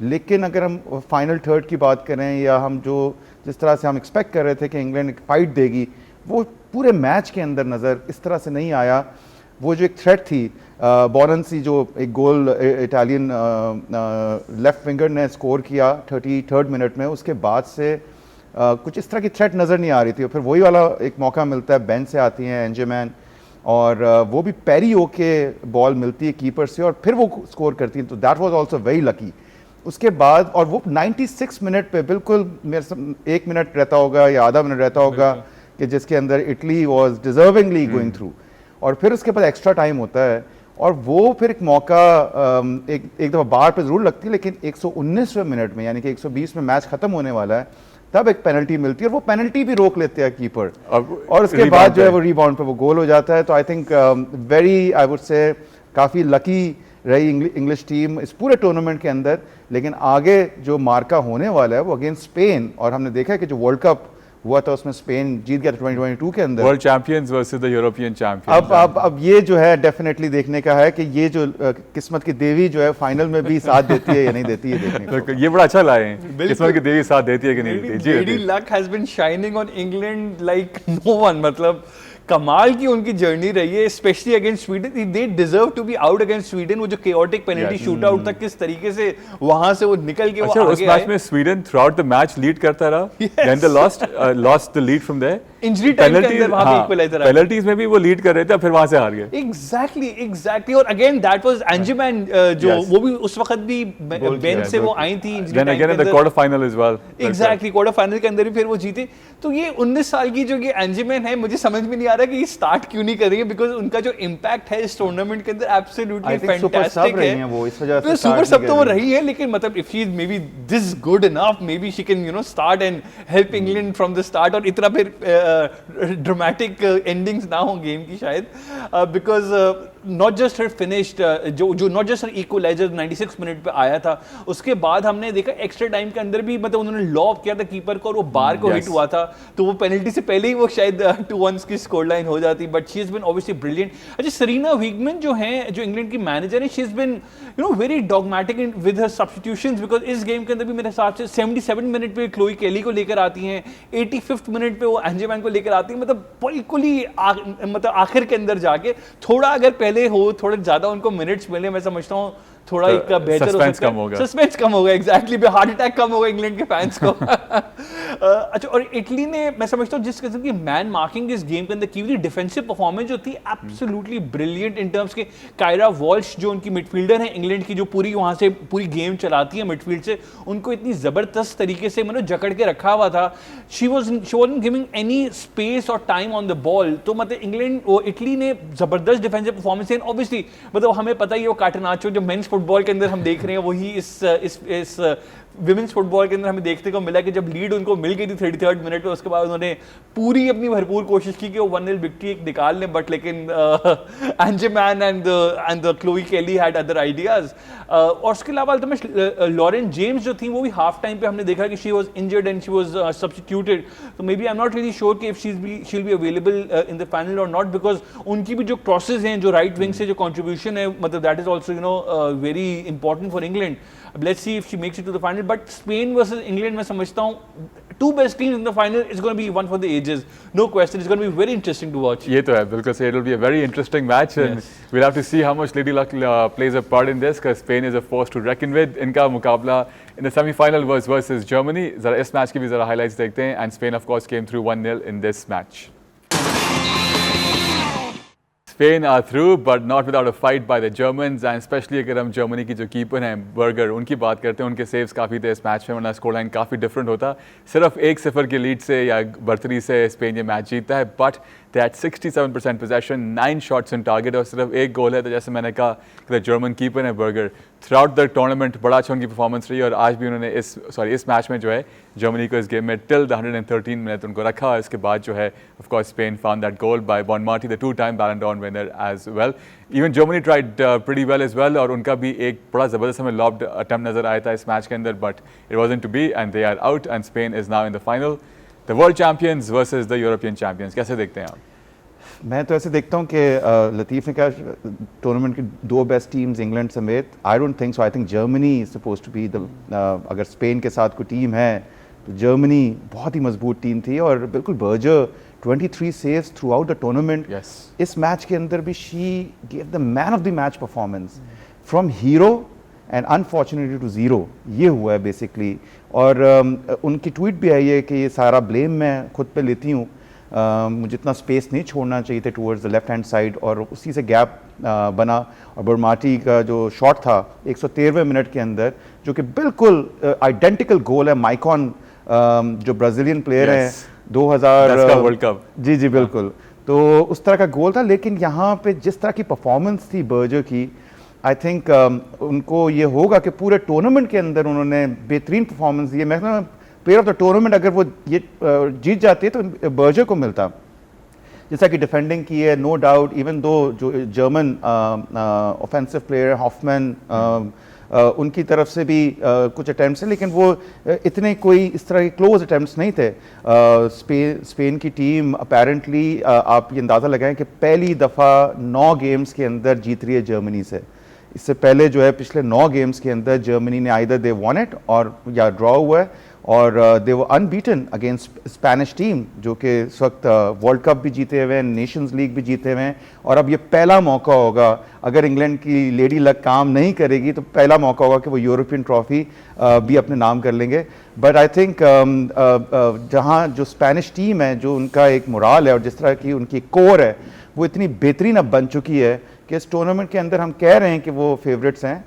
लेकिन अगर हम फाइनल थर्ड की बात करें, या हम जो जिस तरह से हम एक्सपेक्ट कर रहे थे कि इंग्लैंड फाइट देगी, वो पूरे मैच के अंदर नज़र इस तरह से नहीं आया। वो जो एक थ्रेट थी, बॉरनसी जो एक गोल इटालियन लेफ्ट विंगर ने स्कोर किया 33rd मिनट में, उसके बाद से कुछ इस तरह की थ्रेट नज़र नहीं आ रही थी। और फिर वही वाला एक मौका मिलता है, बेंच से आती हैं एंजेमैन, और वो भी पैरी होके बॉल मिलती है कीपर से, और फिर वो स्कोर करती है, तो that was also very lucky. उसके बाद और वो 96 मिनट पे बिल्कुल मेरे से 1 मिनट रहता होगा या आधा मिनट रहता होगा कि जिसके अंदर Italy was deservingly going through, और फिर उसके बाद एक्स्ट्रा टाइम होता है, और वो फिर एक मौका एक दफ़ा बाहर पे ज़रूर लगती है, लेकिन 119वें मिनट में, यानी कि 120 में मैच ख़त्म होने वाला है, तब एक पेनल्टी मिलती है, और वो पेनल्टी भी रोक लेते हैं कीपर, और उसके बाद जो है वो रीबाउंड पे वो गोल हो जाता है। तो I think very, I would से काफ़ी लकी रही इंग्लिश टीम इस पूरे टूर्नामेंट के अंदर। लेकिन आगे जो मार्का होने वाला है वो अगेंस्ट स्पेन, और हमने देखा है कि जो वर्ल्ड कप हुआ था उसमें स्पेन जीत गया था 2022 के अंदर, world champions versus the European champions. अब ये जो है डेफिनेटली देखने का है कि ये जो किस्मत की देवी जो है फाइनल में भी साथ देती है या नहीं देती है, देखने को। ये बड़ा अच्छा लाए हैं, किस्मत की देवी साथ देती है कि नहीं देती। जी, luck has been shining on England like no one, मतलब कमाल की उनकी जर्नी रही है, specially against Sweden. They deserve to be out against Sweden. वो जो केओटिक पेनल्टी शूट आउट तक किस तरीके से वहां से वो निकल के अच्छा, वो उस मैच में Sweden throughout the match lead करता रहा, then they lost the lead from there, injury time के अंदर वहां पे इक्वलाइजर आया। पेनल्टीज में भी वो लीड कर रहे थे, फिर वहां से हार गए। एग्जैक्टली और अगेन दैट वाज एंजमैन जो वो भी उस वक्त भी बेंच से वो आई थी इंजरी टाइम के अंदर, quarter final as well. Exactly quarter final के अंदर भी फिर वो जीते। तो ये 19 साल की जो ये एंजमैन है, मुझे समझ में नहीं आ रहा कि ये स्टार्ट क्यों नहीं कर रही है, बिकॉज उनका जो इम्पैक्ट है इस टूर्नामेंट के अंदर एब्सोल्युटली फैंटास्टिक है। वो इस वजह से सुपर सब तो वो रही है, लेकिन मतलब if she is may be this good enough, may be she can start and help England from the start, और इतना फिर ड्रामेटिक एंडिंग्स ना हो गेम की शायद, because not just her finished जो not just her equaliser 96 minute पे आया था, उसके बाद हमने देखा एक्स्ट्रा टाइम के अंदर भी मतलब उन्होंने लॉब किया था कीपर को और वो बार को हिट हुआ था, तो वो पेनल्टी से पहले ही वो शायद 2-1 की स्कोर लाइन हो जाती, but she has been obviously brilliant. अच्छा, सरीना विगमन जो है, जो इंग्लैंड की मैनेजर है, she has been very dogmatic with her substitutions, because इस गेम के अंदर भी मेरे हिसाब से 77 मिनट पे क्लोई केली को लेकर आती हैं, 85th मिनट पे वो एंजमैन को लेकर आती हैं, मतलब बिल्कुल ही मतलब आखिर के अंदर जाके थोड़ा अगर पहले हो, थोड़े ज्यादा उनको मिनट्स मिले, मैं समझता हूँ थोड़ा एक बेहतर हो सकता है, सस्पेंस कम होगा, एग्जैक्टली, हार्ट अटैक कम होगा इंग्लैंड के फैंस को। अच्छा, और इटली ने, मैं समझता हूँ जिस किस्म की मैन मार्किंग इस गेम के अंदर की हुई, डिफेंसिव परफॉर्मेंस जो थी एब्सोल्युटली ब्रिलियंट इन टर्म्स के। कायरा वॉल्श जो उनकी मिडफील्डर है इंग्लैंड की, जो पूरी वहां से पूरी गेम चलाती है मिडफील्ड से, उनको इतनी जबरदस्त तरीके से मतलब जकड़ के रखा हुआ था, she wasn't giving any space और टाइम ऑन द बॉल। तो मतलब इंग्लैंड वो इटली ने जबरदस्त डिफेंसिव परफॉर्मेंस है, ऑब्वियसली मतलब हमें पता ही है वो काटनाचो जो मेंस फुटबॉल के अंदर हम देख रहे हैं, वही इस विमेंस फुटबॉल के अंदर हमें देखने को मिला कि जब लीड उनको मिल गई थी 33rd मिनट में, उसके बाद उन्होंने पूरी अपनी भरपूर कोशिश की कि वो 1-0 विक्ट्री एक निकाल लें, बट लेकिन एंजमैन एंड द क्लोई केली हैड अदर आइडियाज। और उसके अलावा लॉरेन जेम्स जो थी, वो भी हाफ टाइम पे हमने देखा कि she was injured and she was substituted, तो maybe I am not really sure कि if she will be available in the final और नॉट, बिकॉज उनकी भी जो क्रॉसेज हैं, जो राइट विंग से जो कंट्रीब्यूशन है, मतलब that is also very important for England. Let's see if she makes it to the final. But Spain versus England, मैं समझता हूँ two best teams in the final is going to be one for the ages. No question. It's going to be very interesting to watch. ये तो है, बिल्कुल सही. It will be a very interesting match, and we'll have to see how much Lady Luck plays a part in this, because Spain is a force to reckon with. इनका मुकाबला in the semi-final was versus Germany. जरा इस match की भी जरा highlights देखते हैं. And Spain of course came through 1-0 in this match. Spain are through, but not without a fight by the Germans, and especially अगर हम जर्मनी की जो कीपर हैं बर्गर, उनकी बात करते हैं, उनके सेव्स काफ़ी थे इस मैच में, वरना स्कोर लाइन काफ़ी डिफरेंट होता। सिर्फ 1-0 की लीड से या बढ़तरी से स्पेन ये मैच जीतता है, but they had 67% possession, 9 shots on target और सिर्फ एक गोल है। तो जैसे मैंने कहा कि जर्मन कीपर है burger, through out the tournament बड़ा अच्छा उनकी परफॉर्मेंस रही, और आज भी उन्होंने इस मैच में जो है जर्मनी को इस गेम में टिल द 113 मिनट उनको रखा, और इसके बाद जो है of course Spain found that goal by Bonmati, the 2-time Ballon d'Or winner as well. Even Germany tried pretty well as well, और उनका भी एक बड़ा ज़बरदस्त हमें लॉब्ड अटेम्प्ट नजर आया था इस मैच के अंदर, but it wasn't to be, and they are out, and Spain is now in the final, the world champions versus the European champions. कैसे देखते हैं आप? मैं तो ऐसे देखता हूँ कि लतीफ़ ने कहा टूर्नामेंट की 2 बेस्ट टीम्स इंग्लैंड समेत, I don't think so. I think Germany is suppose to be the, अगर स्पेन के साथ कोई टीम है तो जर्मनी बहुत ही मजबूत टीम थी, और बिल्कुल Berger 23 saves throughout the tournament. इस मैच के अंदर भी she gave the man of the match performance, from hero and unfortunately to zero, ये हुआ है बेसिकली। और उनकी ट्वीट भी आई है कि ये सारा ब्लेम मैं खुद पे लेती हूँ, मुझे इतना स्पेस नहीं छोड़ना चाहिए था towards the left hand side, और उसी से गैप बना। और बर्माटी का जो शॉट था 113वें मिनट के अंदर, जो कि बिल्कुल आइडेंटिकल गोल है माइकॉन, जो ब्राज़ीलियन प्लेयर हैं 2000 वर्ल्ड कप, जी बिल्कुल, तो उस तरह का गोल था। लेकिन यहाँ पे जिस तरह की परफॉर्मेंस थी बर्जर की, आई थिंक उनको ये होगा कि पूरे टूर्नामेंट के अंदर उन्होंने बेहतरीन परफॉर्मेंस दी है। मैं प्लेयर ऑफ द टूर्नामेंट अगर वो ये जीत जाती है तो बर्जर को मिलता, जैसा कि डिफेंडिंग की है, नो डाउट। इवन दो जो जर्मन ऑफेंसिव प्लेयर हॉफमैन, उनकी तरफ से भी कुछ अटैम्प्ट्स हैं, लेकिन वो इतने कोई इस तरह के क्लोज अटैम्प्ट्स नहीं थे। स्पेन की टीम अपेरेंटली आप ये अंदाज़ा लगाएं कि पहली दफ़ा 9 गेम्स के अंदर जीत रही है जर्मनी से। इससे पहले जो है पिछले 9 गेम्स के अंदर जर्मनी ने आइदर दे वॉन इट और या ड्रॉ हुआ है, और दे वर अनबीटन अगेंस्ट स्पेनिश टीम जो कि इस वक्त वर्ल्ड कप भी जीते हुए हैं, नेशंस लीग भी जीते हुए हैं, और अब ये पहला मौका होगा, अगर इंग्लैंड की लेडी लक काम नहीं करेगी तो पहला मौका होगा कि वो यूरोपियन ट्रॉफी भी अपने नाम कर लेंगे। बट आई थिंक जहाँ जो स्पेनिश टीम है, जो उनका एक मोराल है और जिस तरह की उनकी कोर है, वो इतनी बेहतरीन अब बन चुकी है कि इस टूर्नामेंट के अंदर हम कह रहे हैं कि वो फेवरेट्स हैं,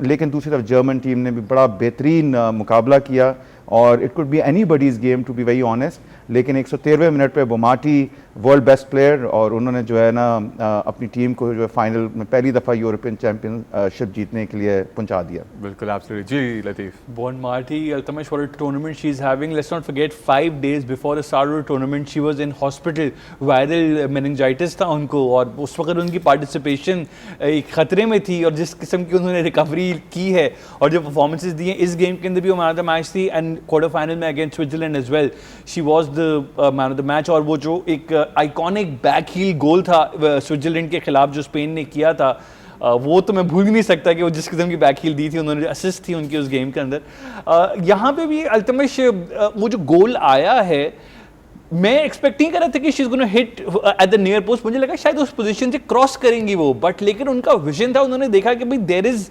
लेकिन दूसरी तरफ जर्मन टीम ने भी बड़ा बेहतरीन मुकाबला किया और it could be anybody's game to be very honest, लेकिन 113वें मिनट पे बोमाटी वर्ल्ड बेस्ट प्लेयर और उन्होंने जो है ना अपनी टीम को जो है फाइनल में पहली दफ़ा यूरोपियन चैंपियनशिप जीतने के लिए पहुंचा दिया। बिल्कुल एब्सोल्युटली जी Latif. Bonmati, Altamash, for a tournament she's having. Let's not forget 5 days before the start of the tournament she was in hospital. Viral meningitis था उनको और उस वक्त उनकी पार्टिसिपेशन एक खतरे में थी और जिस किस्म की उन्होंने रिकवरी की है और जो परफॉर्मेंसेज दी हैं इस गेम के अंदर भी वो मैन ऑफ द मैच थी एंड क्वार्टर फाइनल में against Switzerland as well she was the man of the match. और वो जो एक आइकॉनिक बैक हील गोल था स्विट्जरलैंड के खिलाफ जो स्पेन ने किया था, वो तो मैं भूल भी नहीं सकता कि वो जिस किस्म की बैक हील दी थी उन्होंने, असिस्ट थी उनकी उस गेम के अंदर। यहाँ पे भी अल्तमश वो जो गोल आया है, मैं एक्सपेक्ट नहीं कर रहा था कि she is gonna hit at the near post, मुझे लगा शायद उस पोजीशन से क्रॉस करेंगी वो, बट लेकिन उनका विजन था, उन्होंने देखा कि भाई देयर इज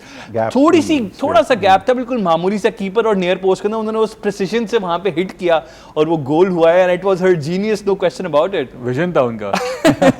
थोड़ा सा गैप था, बिल्कुल मामूली सा कीपर और नियर पोस्ट के अंदर, उन्होंने उस प्रिसिजन से वहां पे हिट किया और वो गोल हुआ है and it was her genius, no question about it. Vision था उनका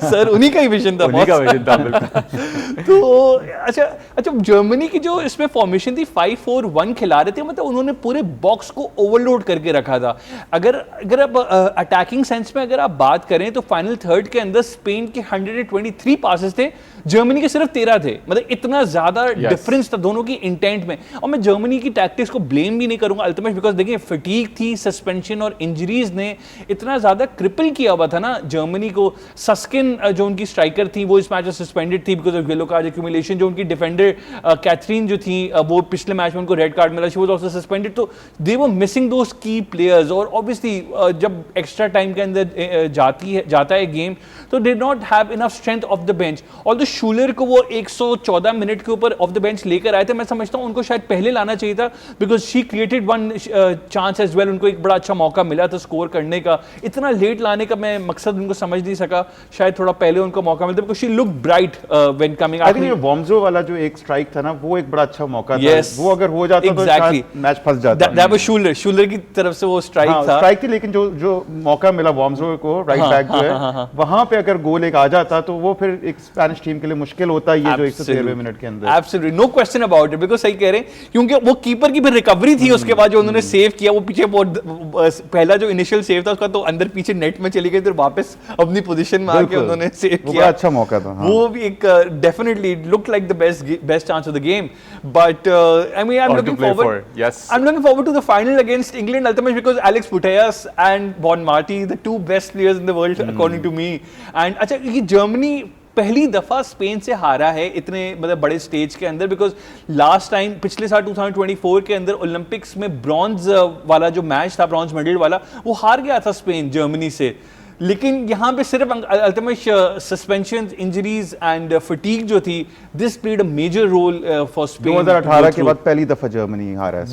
सर उन्हीं का ही विजन था, उन्हीं का विजन था बिल्कुल। तो अच्छा जर्मनी की जो इसमें फॉर्मेशन थी 5-4-1 खिला रहे थे, मतलब उन्होंने पूरे बॉक्स को ओवरलोड करके रखा था। अगर अब अटैकिंग सेंस में अगर आप बात करें तो फाइनल थर्ड के अंदर स्पेन के 123 पासेस थे, जर्मनी के सिर्फ 13 थे, मतलब इतना ज्यादा डिफरेंस था दोनों की इंटेंट में। और मैं जर्मनी की टैक्टिक्स को ब्लेम भी नहीं करूंगा अल्तमश, बिकॉज देखिए फटीग थी, सस्पेंशन और इंजरीज ने इतना ज्यादा क्रिपल किया हुआ था ना जर्मनी को। सस्किन जो उनकी स्ट्राइकर थी वो इस मैच में सस्पेंडेड थी because of yellow card accumulation. जो उनकी डिफेंडर कैथरीन जो थी वो पिछले मैच में उनको रेड कार्ड मिला, शी वाज आल्सो सस्पेंडेड। तो दे वर मिसिंग दोस की प्लेयर्स और ऑब्वियसली जब एक्स्ट्रा टाइम के अंदर जाता है गेम तो they not have enough strength of the bench. Although Schuller को वो 114 मिनट के ऊपर ऑफ द बेंच लेकर आए थे, मैं समझता हूं उनको शायद पहले लाना चाहिए था because she created one chance as well, उनको एक बड़ा अच्छा मौका मिला था स्कोर करने का। इतना लेट लाने का मैं मकसद उनको समझ नहीं सका, शायद थोड़ा पहले उनको मौका मिलता because she look bright when coming. I think ये वॉम्जो वाला जो एक स्ट्राइक था ना, वो एक बड़ा अच्छा मौका था, वो अगर हो जाता तो शायद मैच फंस जाता। दैट वाज शूलर की तरफ से वो स्ट्राइक था, स्ट्राइक थी, लेकिन जो मौका मिला वॉम्जो को राइट बैक जो है वहां पे अगर गोल एक आ जाता तो वो फिर एक स्पेनिश टीम के लिए मुश्किल होता है ये जो 113वें मिनट के अंदर। Absolutely no question about it, because सही कह रहे हैं क्योंकि वो कीपर की फिर रिकवरी थी उसके बाद जो उन्होंने सेव किया, वो पीछे पहला जो इनिशियल सेव था उसका तो अंदर पीछे नेट में चली गई, फिर वापस अपनी पोजीशन में आके उन्होंने सेव किया। अच्छा मौका था, वो भी एक definitely look like the best chance of the game. But I mean I am looking forward to the final against England Altamash because Alexia Putellas and Bonmati the two best players in the world according to me. And अच्छा ये Germany पहली दफा Spain से हारा है इतने मतलब बड़े स्टेज के अंदर, बिकॉज लास्ट टाइम पिछले साल 2024 के अंदर ओलंपिक्स में ब्रॉन्ज वाला जो मैच था, ब्रॉन्ज मेडल वाला, वो हार गया था स्पेन जर्मनी से। लेकिन यहाँ पे सिर्फ Altamash suspension, injuries and fatigue जो थी, this played a major role for Spain. 2018 के बाद पहली दफा जर्मनी हारा है।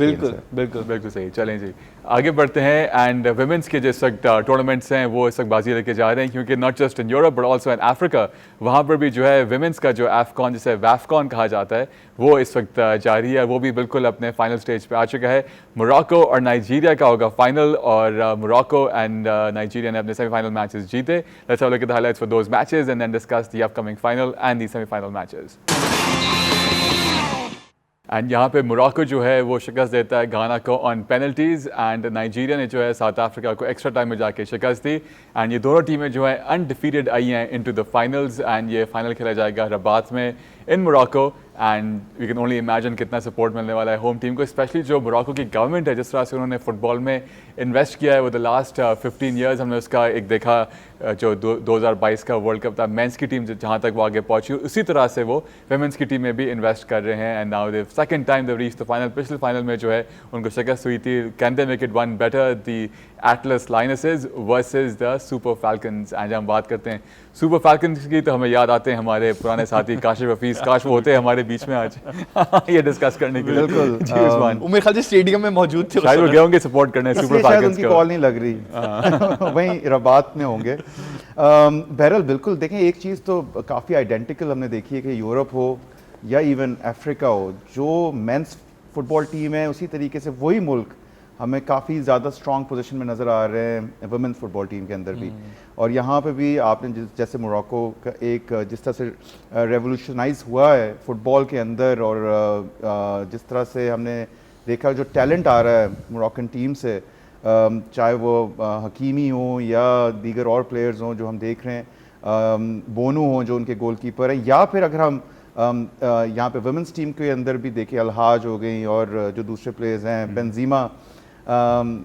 बिल्कुल सही। चलें जी आगे बढ़ते हैं एंड विमेंस के जिस वक्त टूर्नामेंट्स हैं वो इस वक्त बाजी लेके जा रहे हैं, क्योंकि not just in Europe but also in Africa, वहाँ पर भी जो है विमेंस का जो एफकॉन जिसे वैफकॉन कहा जाता है वो इस वक्त जारी है, वो भी बिल्कुल अपने फाइनल स्टेज पे आ चुका है। मोरक्को और नाइजीरिया का होगा फाइनल और मोरक्को एंड नाइजीरिया ने अपने सेमीफाइनल मैचेस जीते। Let's have a look at the highlights for those matches and then discuss the upcoming final and the semifinal matches. And यहाँ पे मोरक्को जो है वो शिकस्त देता है गाना को ऑन पेनल्टीज़ एंड नाइजीरिया ने जो है साउथ अफ्रीका को एक्स्ट्रा टाइम में जाके शिकस्त दी। एंड ये दोनों टीमें जो है अनडिफीटेड आई हैं इनटू द फाइनल्स एंड ये फाइनल खेला जाएगा रबात में in Morocco. And we can only imagine कितना सपोर्ट मिलने वाला है होम टीम को, स्पेशली जो मोरक्को की गवर्नमेंट है, जिस तरह से उन्होंने फुटबॉल में इन्वेस्ट किया है वो द लास्ट 15 ईयर्स। हमने उसका एक देखा जो 2022 का वर्ल्ड कप था, मेंस की टीम जहाँ तक वो आगे पहुंची, उसी तरह से वो वुमेंस की टीम में भी इन्वेस्ट कर रहे हैं। And now they second time they reach the final. पिछले फाइनल में जो है उनको शिकस्त हुई थी, can they make it one better, the Atlas Lionesses versus the Super Falcons. And हम बात करते हैं सुपर फैल्कन्स की तो हमें याद आते हैं हमारे पुराने साथी काशिफ हफीज। काश वो होते हमारे बीच में आज ये डिस्कस करने के लिए। बिल्कुल। जी उस्मान, उमेर खान जी स्टेडियम में मौजूद थे उस शायद वो समय। गए होंगे सपोर्ट करने सुपर इसलिए शायद फैल्कन्स उनकी को। कॉल नहीं लग रही वहीं रबात में होंगे। बहरहाल बिल्कुल देखें, एक चीज़ तो काफ़ी आइडेंटिकल हमने देखी है कि यूरोप हो या इवन अफ्रीका हो, जो मेंस फुटबॉल टीम है उसी तरीके से वही मुल्क हमें काफ़ी ज़्यादा स्ट्रॉन्ग पोजीशन में नज़र आ रहे हैं वुमेन्स फुटबॉल टीम के अंदर भी। और यहाँ पे भी आपने जैसे मोरक्को का एक जिस तरह से रेवोल्यूशनाइज हुआ है फुटबॉल के अंदर, और जिस तरह से हमने देखा जो टैलेंट आ रहा है मोरक्कन टीम से, चाहे वो हकीमी हो या दीगर और प्लेयर्स हों जो हम देख रहे हैं, बोनू हो जो उनके गोलकीपर हैं, या फिर अगर हम यहाँ पे वुमेंस टीम के अंदर भी देखें अलहाज हो गई और जो दूसरे प्लेयर्स हैं बेंजीमा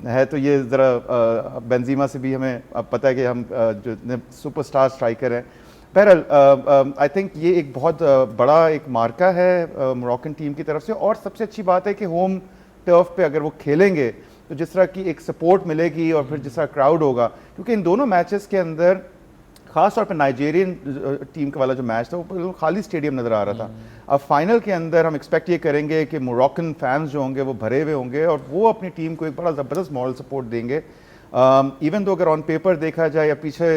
है, तो ये ज़रा बेंजीमा से भी हमें अब पता है कि हम जो सुपरस्टार स्ट्राइकर हैं। बहरहाल आई थिंक ये एक बहुत बड़ा एक मार्का है मोरक्कन टीम की तरफ से। और सबसे अच्छी बात है कि होम टर्फ पे अगर वो खेलेंगे तो जिस तरह की एक सपोर्ट मिलेगी और फिर जिस तरह क्राउड होगा, क्योंकि इन दोनों मैचेस के अंदर खास तौर पे नाइजेरियन टीम का वाला जो मैच था वो खाली स्टेडियम नज़र आ रहा था। अब फाइनल के अंदर हम एक्सपेक्ट ये करेंगे कि मोरक्कन फैंस जो होंगे वो भरे हुए होंगे और वो अपनी टीम को एक बड़ा ज़बरदस्त मॉरल सपोर्ट देंगे। इवन तो अगर ऑन पेपर देखा जाए या पीछे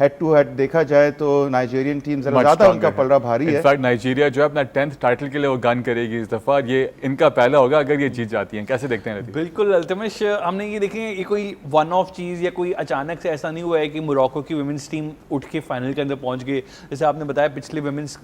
हेड टू हेड देखा जाए तो नाइजेरियन टीम ज़रा ज़्यादा उनका पलड़ा भारी है। इनफैक्ट नाइजीरिया जो है अपना 10th टाइटल के लिए वो गन करेगी इस दफ़ा, ये इनका पहला होगा अगर ये जीत जाती हैं। कैसे देखते हैं लतीफ़? बिल्कुल अल्तमिश, हमने ये देखें ये कोई वन ऑफ चीज़ या कोई अचानक से ऐसा नहीं हुआ है कि मोरक्को की वुमेंस टीम उठ के फाइनल के अंदर पहुंच गई। जैसे आपने बताया पिछले वुमेंस